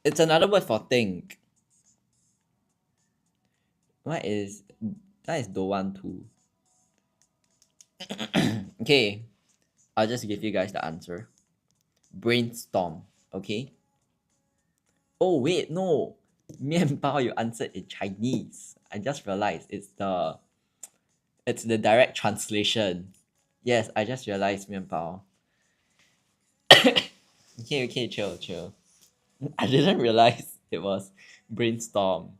It's another word for think. What is that? Is don't want to. Okay, I'll just give you guys the answer. Brainstorm. Okay. Oh wait, no. 面包 you answered in Chinese. I just realized it's the direct translation. Yes, I just realized 面包. Okay, chill. I didn't realize it was brainstorm.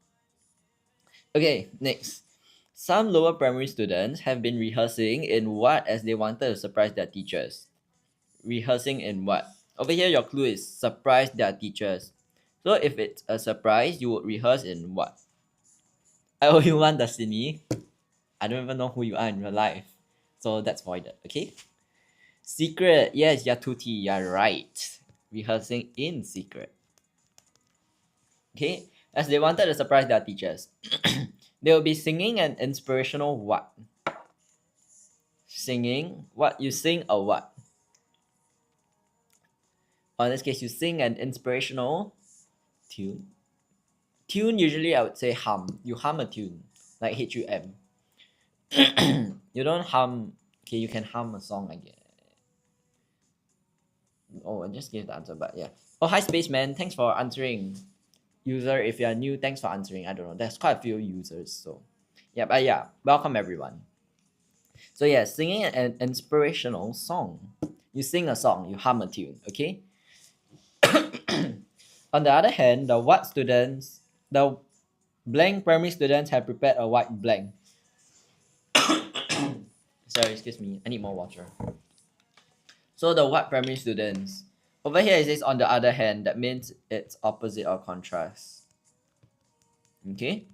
Okay, next. Some lower primary students have been rehearsing in what as they wanted to surprise their teachers. Rehearsing in what? Over here, your clue is surprise their teachers. So if it's a surprise, you would rehearse in what? I owe you one, Destiny. I don't even know who you are in real life. So that's voided, okay? Secret. Yes, Yatuti, you're right. Rehearsing in secret. Okay? As they wanted to surprise their teachers. They will be singing an inspirational what? Singing? What? You sing a what? Or in this case, you sing an inspirational tune. Tune, usually I would say hum. You hum a tune. Like H-U-M. You don't hum. Okay, you can hum a song, I guess. Oh, I just gave the answer, but yeah. Oh, hi, Spaceman. Thanks for answering. User, if you are new, thanks for answering. I don't know. There's quite a few users, so yeah, but yeah, welcome everyone. So yeah, singing an inspirational song. You sing a song, you hum a tune, okay? On the other hand, the blank primary students have prepared a white blank. Sorry, excuse me. I need more water. So the what primary students. Over here it says on the other hand. That means it's opposite or contrast. Okay?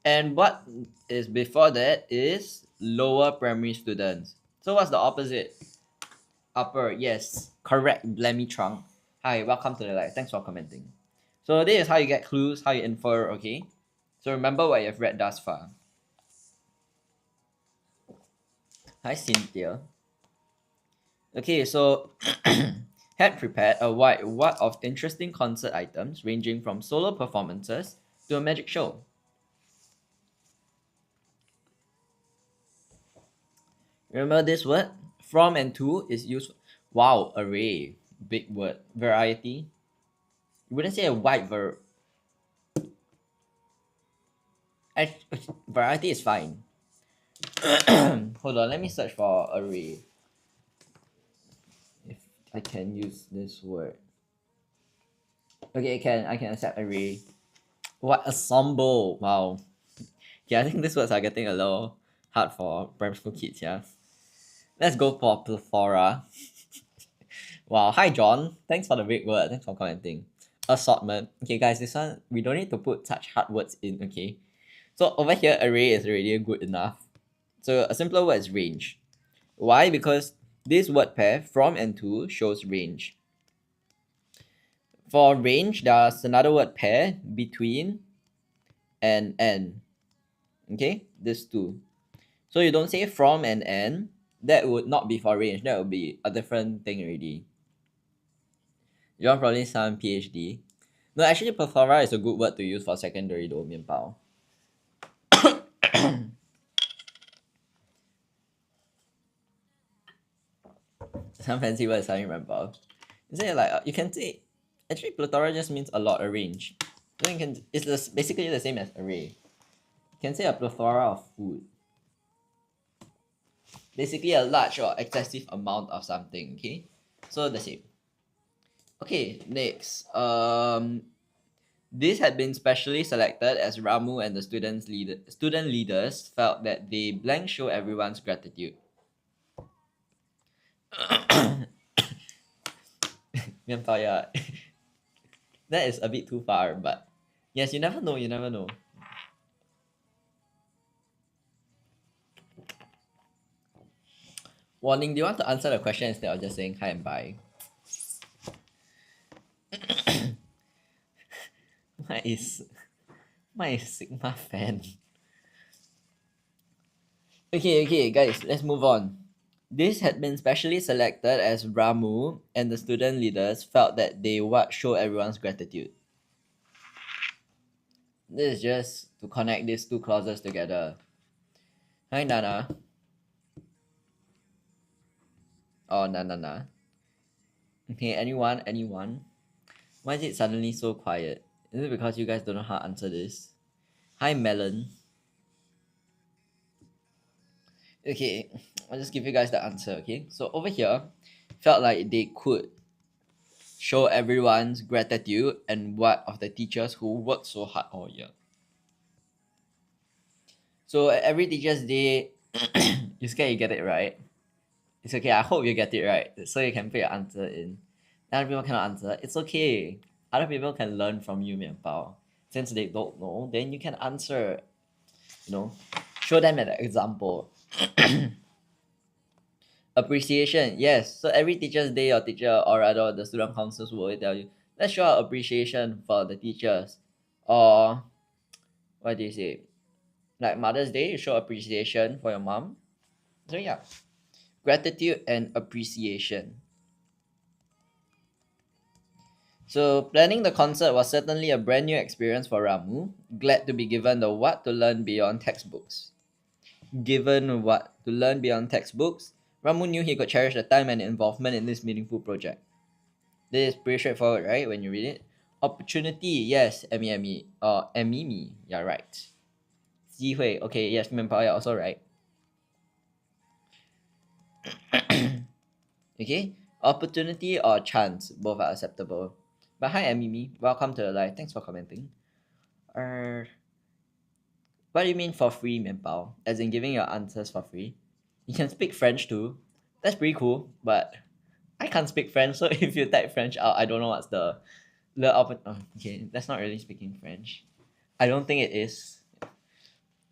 And what is before that is lower primary students. So what's the opposite? Upper. Yes. Correct. Blammy trunk. Hi, welcome to the live. Thanks for commenting. So this is how you get clues, how you infer, okay? So remember what you've read thus far. Hi, Cynthia. Okay, so had prepared a wide what of interesting concert items ranging from solo performances to a magic show. Remember this word? From and to is used. Wow, array. Big word. Variety. You wouldn't say a wide verb. Variety is fine. Hold on, let me search for array. If I can use this word. Okay, I can accept array. What ensemble? Wow. Yeah, I think these words are getting a little hard for primary school kids, yeah. Let's go for plethora. Wow, hi John. Thanks for the big word. Thanks for commenting. Assortment. Okay, guys, this one we don't need to put such hard words in, okay? So over here, array is already good enough. So a simpler word is range. Why? Because this word pair, from and to, shows range. For range, there's another word pair, between and. Okay, these two. So you don't say from and and. That would not be for range. That would be a different thing already. You're probably some PhD. No, actually, plethora is a good word to use for secondary though, 面包. Some fancy words I remember. You say like you can say actually plethora just means a lot, a range. So you can basically the same as array. You can say a plethora of food. Basically a large or excessive amount of something, okay? So the same. Okay, next. This had been specially selected as Ramu and the student leaders felt that they blank show everyone's gratitude. 面包 yeah. That is a bit too far, but yes, you never know, you never know. Warning, do you want to answer the question instead of just saying hi and bye? my Sigma fan. Okay, guys, let's move on. This had been specially selected as Ramu and the student leaders felt that they would show everyone's gratitude. This is just to connect these two clauses together. Hi, Nana. Oh, Nana. Okay, anyone? Why is it suddenly so quiet? Is it because you guys don't know how to answer this? Hi, Melon. Okay, I'll just give you guys the answer, okay? So over here, felt like they could show everyone's gratitude and what of the teachers who worked so hard all year. So every teacher's day, you scared you get it right? It's okay, I hope you get it right. So you can put your answer in. Other people cannot answer. It's okay. Other people can learn from you, Mian Pao. Since they don't know, then you can answer. You know, show them an example. Appreciation, yes. So every teacher's day, your teacher or rather the student councils will tell you, let's show our appreciation for the teachers. Or what do you say? Like Mother's Day, you show appreciation for your mom. So yeah, gratitude and appreciation. So planning the concert was certainly a brand new experience for Ramu. Glad to be given the what to learn beyond textbooks. Given what to learn beyond textbooks, Ramu knew he could cherish the time and involvement in this meaningful project. This is pretty straightforward, right? When you read it. Opportunity, yes, Emmy, Emmy, yeah, right. 机会, okay, yes, manpower, yeah, also right. Okay, opportunity or chance, both are acceptable. But hi, Emmy, welcome to the live. Thanks for commenting. What do you mean for free, manpower? As in giving your answers for free? You can speak French too. That's pretty cool, but I can't speak French, so if you type French out, I don't know what's the okay, that's not really speaking French. I don't think it is.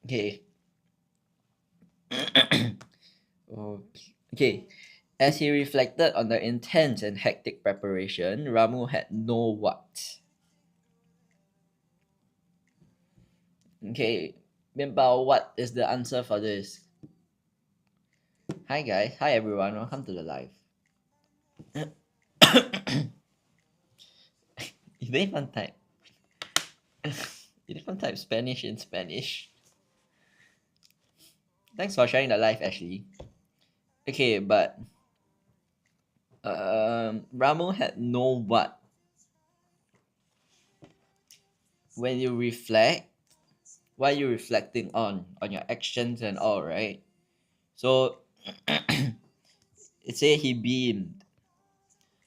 Okay. Okay. As he reflected on the intense and hectic preparation, Ramu had no what. Okay, Mianbao, what is the answer for this? Hi guys, hi everyone, welcome to the live. You didn't even type. You didn't even type Spanish in Spanish. Thanks for sharing the live, Ashley. Okay, but Ramu had no what. When you reflect, what are you reflecting on your actions and all, right? So it say he beamed.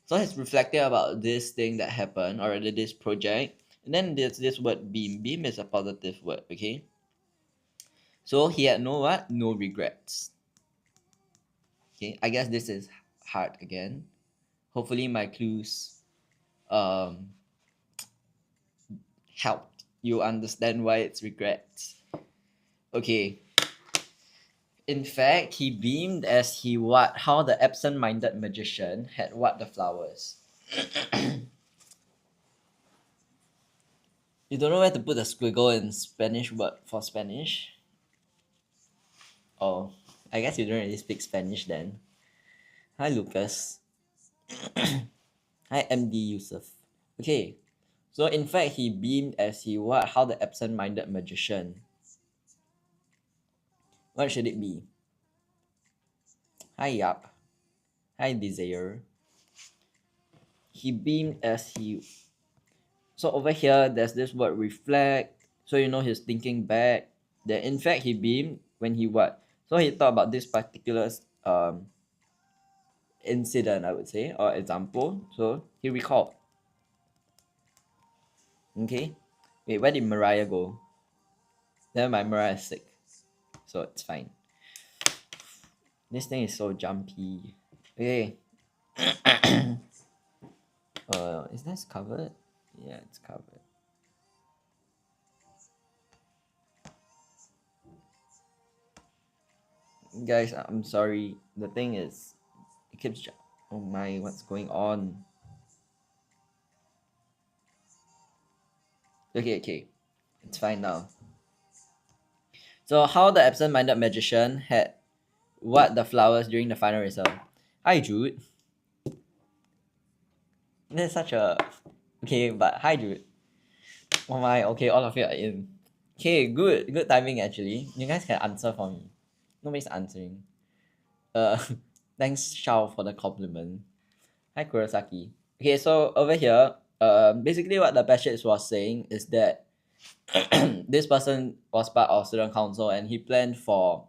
So he's reflecting about this thing that happened or rather this project. And then there's this word beam. Beam is a positive word, okay? So he had no what? No regrets. Okay, I guess this is hard again. Hopefully my clues helped you understand why it's regrets. Okay. In fact, he beamed as he what how the absent-minded magician had what the flowers. You don't know where to put the squiggle in Spanish word for Spanish? Oh, I guess you don't really speak Spanish then. Hi Lucas. Hi MD Yusuf. Okay, so in fact he beamed as he what how the absent-minded magician. What should it be? Hi Yap. Hi Desire. He beamed as he. So over here, there's this word reflect. So you know he's thinking back. That in fact he beamed when he what? So he thought about this particular incident, I would say, or example. So he recalled. Okay. Wait, where did Mariah go? Never mind, Mariah is sick. So it's fine. This thing is so jumpy. Okay. Is this covered? Yeah, it's covered. Guys, I'm sorry. The thing is, it keeps. Oh my, what's going on? Okay. It's fine now. So how the absent-minded magician had what the flowers during the final result. Hi Jude. That's such a okay, but hi Jude. Oh my, okay, all of you are in. Okay, good timing actually. You guys can answer for me. Nobody's answering. Uh, thanks Shao for the compliment. Hi Kurosaki. Okay, so over here, basically what the passage was saying is that this person was part of student council and he planned for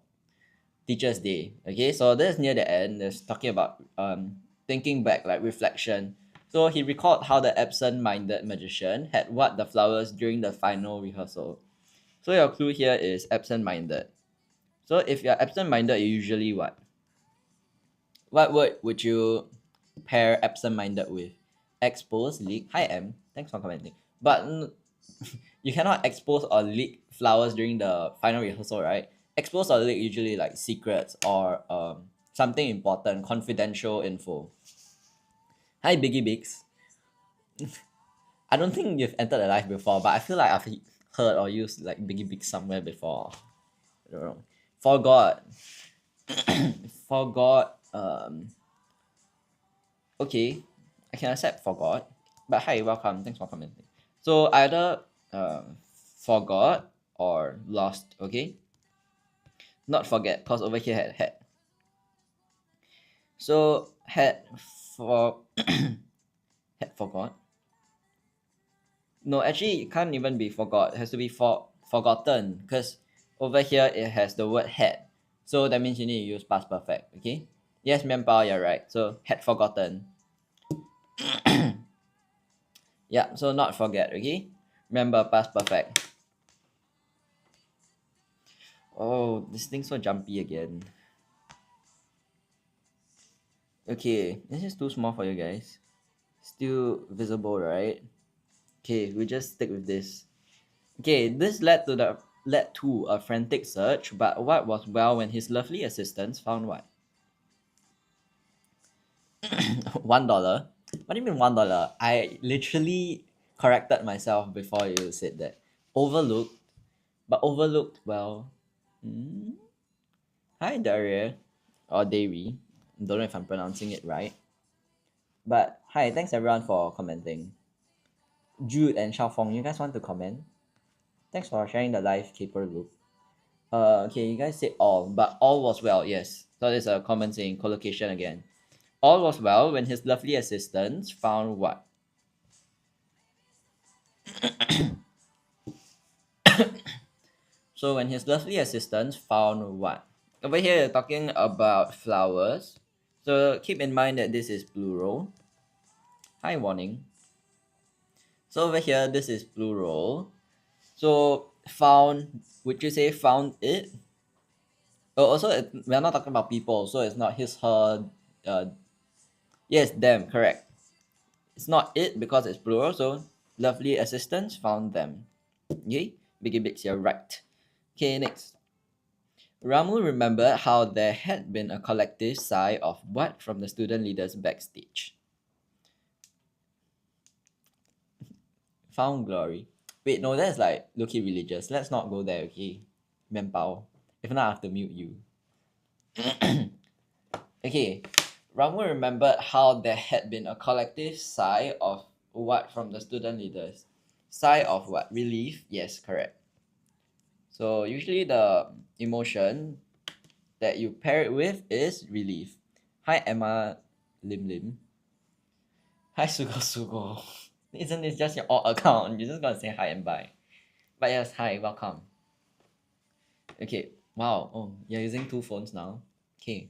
Teachers Day. Okay, so this is near the end. It's talking about thinking back, like reflection. So he recalled how the absent-minded magician had what the flowers during the final rehearsal. So your clue here is absent-minded. So if you're absent-minded, you usually what? What word would you pair absent-minded with? Expose, leak. Hi M. Thanks for commenting. But you cannot expose or leak flowers during the final rehearsal, right? Expose or leak usually like secrets or something important, confidential info. Hi Biggie Bigs. I don't think you've entered the live before, but I feel like I've heard or used like Biggie Bigs somewhere before. I don't know. Forgot. Forgot. Okay, I can accept forgot. But hi, welcome. Thanks for commenting. So either forgot or lost. Okay, not forget, cause over here had. So had for had forgot. No, actually, it can't even be forgot. It has to be forgotten, because over here it has the word had. So that means you need to use past perfect. Okay. Yes, Mianbao, you're right. So had forgotten. Yeah. So not forget. Okay. Remember past perfect. Oh, this thing's so jumpy again. Okay, this is too small for you guys. Still visible, right? Okay, we just stick with this. Okay, this led to a frantic search, but what was well when his lovely assistants found what? $1. What do you mean $1? I literally corrected myself before you said that. Overlooked, but overlooked well. Hmm? Hi Daria or Dairy. Don't know if I'm pronouncing it right. But hi, thanks everyone for commenting. Jude and Xiaofeng, you guys want to comment? Thanks for sharing the live caper loop. Okay, you guys said all, but all was well, yes. So there's a comment saying collocation again. All was well when his lovely assistants found what? So when his lovely assistants found what? Over here, you're talking about flowers. So keep in mind that this is plural. Hi, warning. So over here, this is plural. So found, would you say found it? Oh, also, we're not talking about people, so it's not his, her. Uh, yes, them, correct. It's not it because it's plural, so lovely assistants found them. Okay, Biggie Bits, you're right. Okay, next. Ramu remembered how there had been a collective sigh of what from the student leaders backstage. Found glory. Wait, no, that's like low-key religious. Let's not go there, okay? Manpower. If not, I have to mute you. Okay, Ramu remembered how there had been a collective sigh of what from the student leaders. Sigh of what? Relief? Yes, correct. So usually the emotion that you pair it with is relief. Hi Emma Lim Lim. Hi Sugo Sugo. Isn't this just your alt account? You're just gonna say hi and bye. But yes, hi, welcome. Okay, wow. Oh, you're using two phones now. Okay.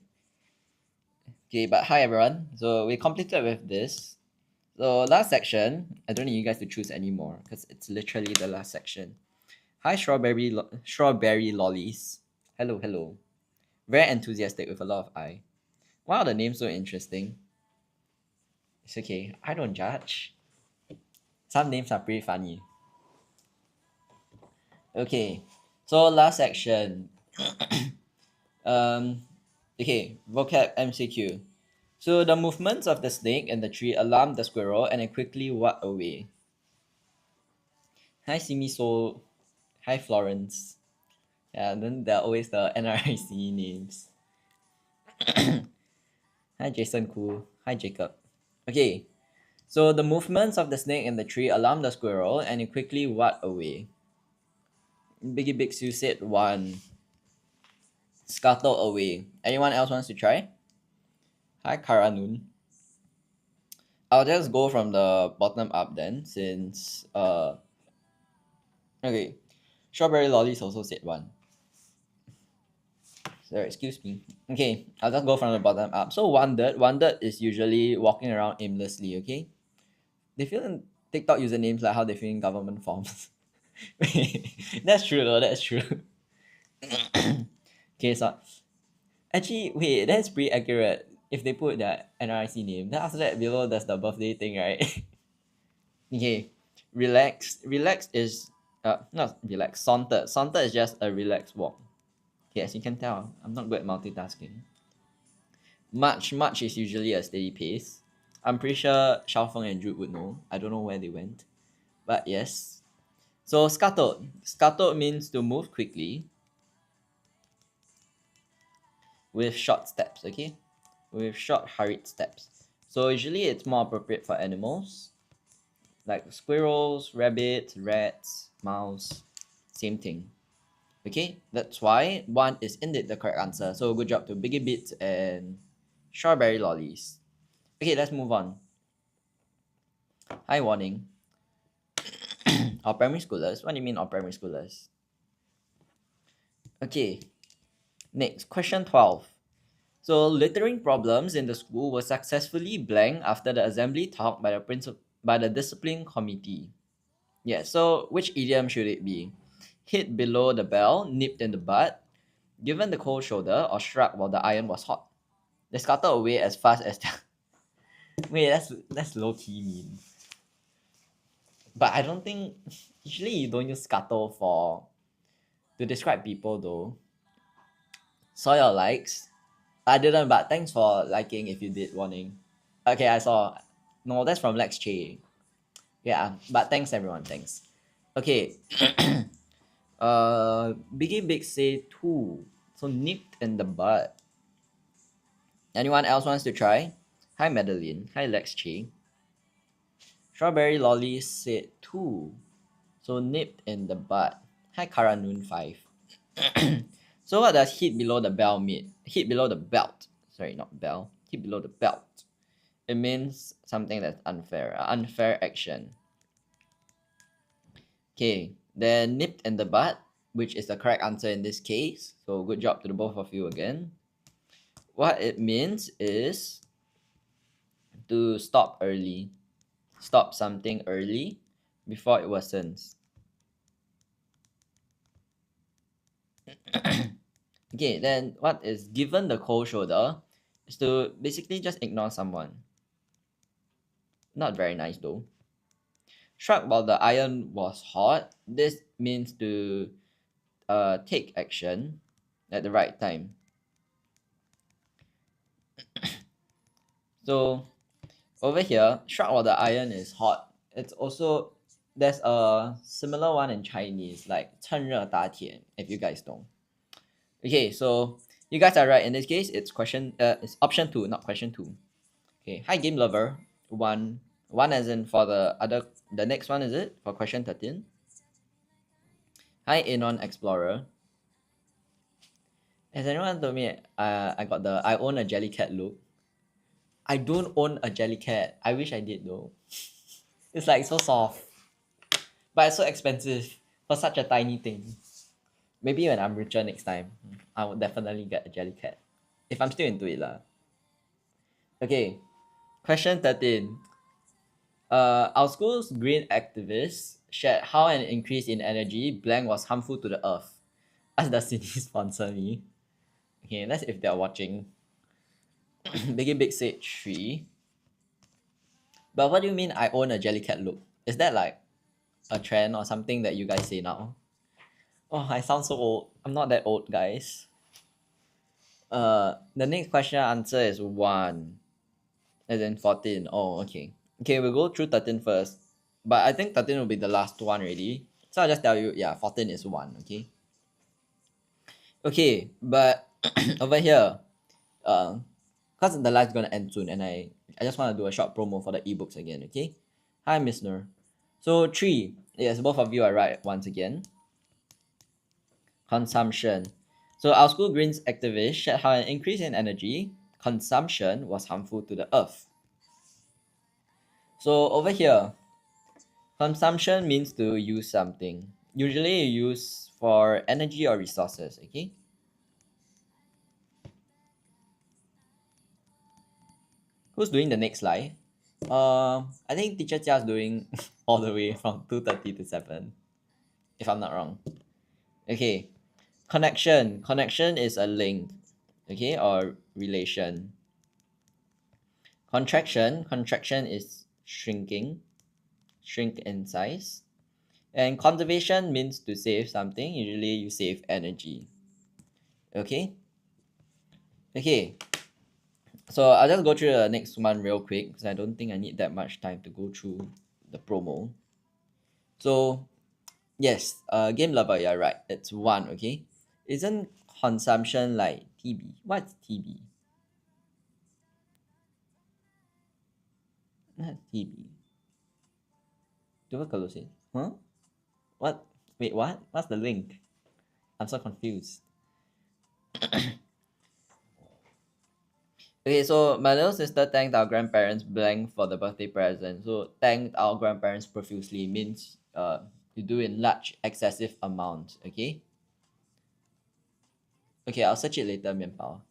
Okay, but hi everyone. So we completed with this. So last section, I don't need you guys to choose anymore because it's literally the last section. Hi strawberry lollies. Hello. Very enthusiastic with a lot of I. Wow, the name's so interesting. It's okay. I don't judge. Some names are pretty funny. Okay. So last section. um okay, vocab MCQ. So the movements of the snake and the tree alarmed the squirrel and it quickly walked away. Hi Simiso. Hi Florence. Yeah, then there are always the NRIC names. Hi Jason Koo. Hi Jacob. Okay, so the movements of the snake in the tree alarmed the squirrel and it quickly what away. Biggie Big Sue said one. Scuttled away. Anyone else wants to try? Hi Karanun. I'll just go from the bottom up then, since okay. Strawberry Lollies also said one. Sorry, excuse me. Okay, I'll just go from the bottom up. So wandered is usually walking around aimlessly, okay? They fill in TikTok usernames like how they fill in government forms. That's true though, that's true. Okay, so actually wait, that's pretty accurate. If they put their NRIC name, then after that below there's the birthday thing, right? Okay. Relaxed is not relaxed. Saunter is just a relaxed walk. Okay, as you can tell, I'm not good at multitasking. Much is usually a steady pace. I'm pretty sure Xiaofeng and Jude would know. I don't know where they went. But yes. So scuttled. Scuttled means to move quickly with short steps, okay? With short, hurried steps. So usually it's more appropriate for animals like squirrels, rabbits, rats, mouse. Same thing. Okay, that's why one is indeed the correct answer. So good job to Biggie Bits and Strawberry Lollies. Okay, let's move on. Hi, warning. Our primary schoolers? What do you mean our primary schoolers? Okay, next, question 12. So littering problems in the school were successfully blanked after the assembly talk by the discipline committee. Yeah, so which idiom should it be? Hit below the bell, nipped in the butt, given the cold shoulder, or struck while the iron was hot? They scuttled away as fast as wait, that's low key mean. But I don't think usually you don't use scuttle for to describe people though. Saw your likes. I didn't, but thanks for liking if you did, warning. Okay, I saw. No, that's from Lex Che. Yeah, but thanks everyone, thanks. Okay. Biggie Big say two. So nipped in the butt. Anyone else wants to try? Hi Madeline. Hi Lex Che. Strawberry Lolly said two. So nipped in the butt. Hi Karanoon 5. So what does hit below the bell mean? Hit below the belt. Sorry, not bell. Hit below the belt. It means something that's unfair. Unfair action. Okay. Then nipped in the butt, which is the correct answer in this case. So good job to the both of you again. What it means is to stop early. Stop something early before it worsens. Okay, then what is given the cold shoulder is to basically just ignore someone. Not very nice though. Struck while the iron was hot. This means to take action at the right time. So over here, struck while the iron is hot. It's also there's a similar one in Chinese, like 趁热打铁, if you guys know. Okay, so you guys are right. In this case, it's option 2, not question 2. Okay, hi game lover. One as in for the next one, is it? For question 13. Hi Anon Explorer. Has anyone told me I own a Jellycat look? I don't own a Jellycat. I wish I did though. It's like so soft. But it's so expensive for such a tiny thing. Maybe when I'm richer next time, I would definitely get a Jellycat. If I'm still into it lah. Okay. Question 13. Our school's green activists shared how an increase in energy blank was harmful to the earth. Ask the city sponsor me. Okay, that's if they're watching. Biggie Big said 3. But what do you mean I own a Jellycat look? Is that like a trend or something that you guys say now? Oh, I sound so old. I'm not that old, guys. The next question answer is 1. As in 14. Oh, okay. Okay, we'll go through 13 first. But I think 13 will be the last one already. So I'll just tell you, yeah, 14 is 1, okay? Okay, but over here, because the live's gonna end soon, and I just want to do a short promo for the ebooks again, okay? Hi, Miss Nur. So 3, yes, both of you are right once again. Consumption. So our school greens activists shared how an increase in energy consumption was harmful to the earth. So over here, consumption means to use something. Usually you use for energy or resources, okay? Who's doing the next slide? I think teacher Jia is doing all the way from 2:30 to 7, if I'm not wrong. Okay. Connection. Connection is a link, okay, or relation. Contraction. Contraction is shrinking, shrink in size. And conservation means to save something. Usually you save energy. Okay. Okay. So I'll just go through the next one real quick because I don't think I need that much time to go through the promo. So yes, game lover, you're right. It's 1, okay? Isn't consumption like TB? What's TB? Not TB. Tuberculosis. Huh? What? Wait, what? What's the link? I'm so confused. Okay, so my little sister thanked our grandparents blank for the birthday present. So thanked our grandparents profusely means you do in large excessive amounts, okay? Okay, I'll search it later, Mianpao.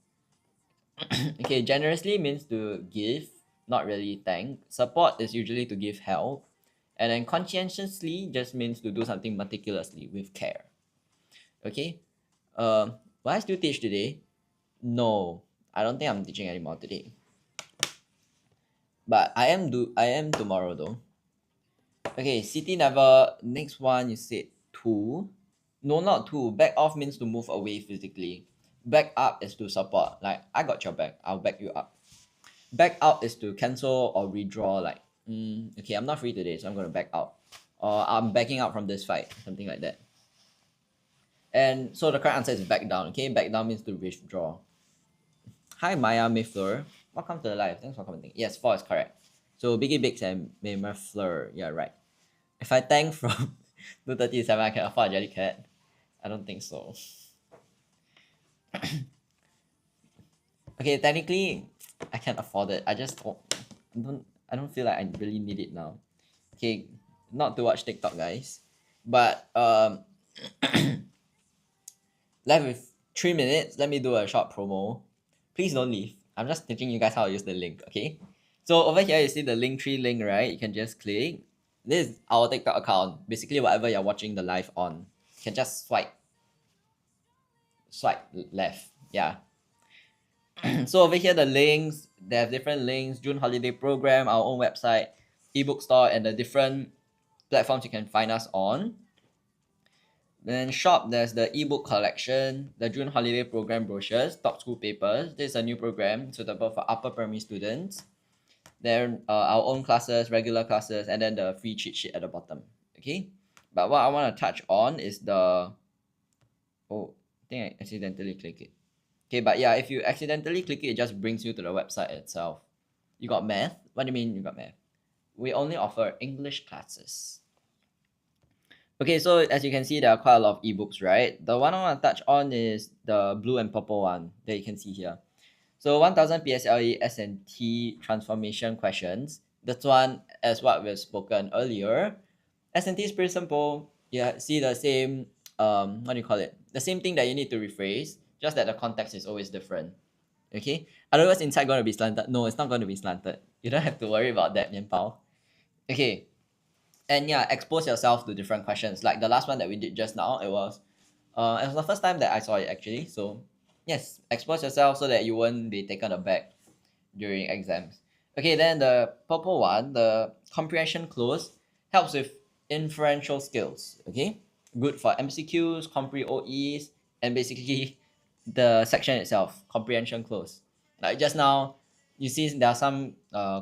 Okay, generously means to give, not really thank. Support is usually to give help. And then conscientiously just means to do something meticulously with care. Okay? Will I still teach today? No, I don't think I'm teaching anymore today. But I am tomorrow though. Okay, city never. Next one you said 2. No, not 2. Back off means to move away physically. Back up is to support. Like I got your back. I'll back you up. Back out is to cancel or redraw. Like okay, I'm not free today, so I'm gonna back out. Or I'm backing out from this fight. Something like that. And so the correct answer is back down. Okay, back down means to withdraw. Hi Maya Mayfleur. Welcome to the live. Thanks for commenting. Yes, 4 is correct. So Biggie Biggs and Mayfleur. Yeah, right. If I tank from 2:30 to 7, I can afford a jelly cat. I don't think so. Okay, technically, I can afford it. I just don't feel like I really need it now. Okay, not to watch TikTok, guys. But left with 3 minutes. Let me do a short promo. Please don't leave. I'm just teaching you guys how to use the link. Okay. So over here you see the Linktree link, right? You can just click. This is our TikTok account. Basically, whatever you're watching the live on, you can just swipe left. Yeah. So over here the links, they have different links: June holiday program, our own website, ebook store, and the different platforms you can find us on. Then shop, there's the ebook collection, the June holiday program brochures, top school papers. This is a new program suitable for upper primary students. Then our own classes, regular classes, and then the free cheat sheet at the bottom. Okay, but what I want to touch on is the I think I accidentally click it. Okay, but yeah, if you accidentally click it, it just brings you to the website itself. You got math? What do you mean you got math? We only offer English classes. Okay, so as you can see, there are quite a lot of ebooks, right? The one I want to touch on is the blue and purple one that you can see here. So 1000 PSLE S&T transformation questions. This one, as what we've spoken earlier, S&T is pretty simple. You see the same, what do you call it? The same thing that you need to rephrase, just that the context is always different. Okay? Otherwise, inside going to be slanted. No, it's not going to be slanted. You don't have to worry about that, Mian Pao. Okay. And yeah, expose yourself to different questions. Like the last one that we did just now, it was the first time that I saw it actually. So yes, expose yourself so that you won't be taken aback during exams. Okay, then the purple one, the comprehension close, helps with inferential skills. Okay, good for MCQs, compre OEs, and basically the section itself, comprehension close. Like just now, you see there are some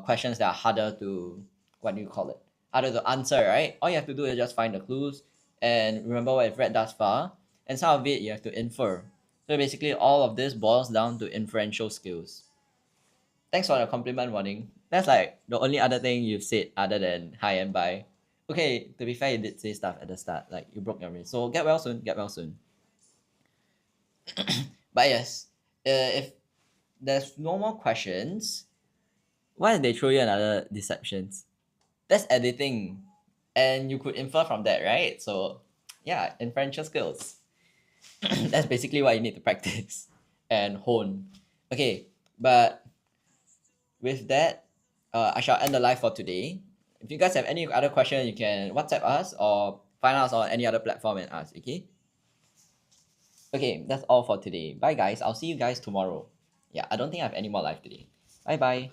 questions that are harder to, what do you call it? Harder to answer, right? All you have to do is just find the clues, And remember what you've read thus far, and some of it you have to infer. So basically, all of this boils down to inferential skills. Thanks for the compliment warning. That's like the only other thing you've said other than hi and bye. Okay, to be fair, you did say stuff at the start, like you broke your wrist. So get well soon, get well soon. But yes, if there's no more questions, why did they throw you another deceptions? That's editing. And you could infer from that, right? So yeah, inferential skills. That's basically what you need to practice and hone. Okay, but with that, I shall end the live for today. If you guys have any other question, you can WhatsApp us or find us on any other platform and ask, okay? Okay, that's all for today. Bye guys. I'll see you guys tomorrow. Yeah, I don't think I have any more live today. Bye bye.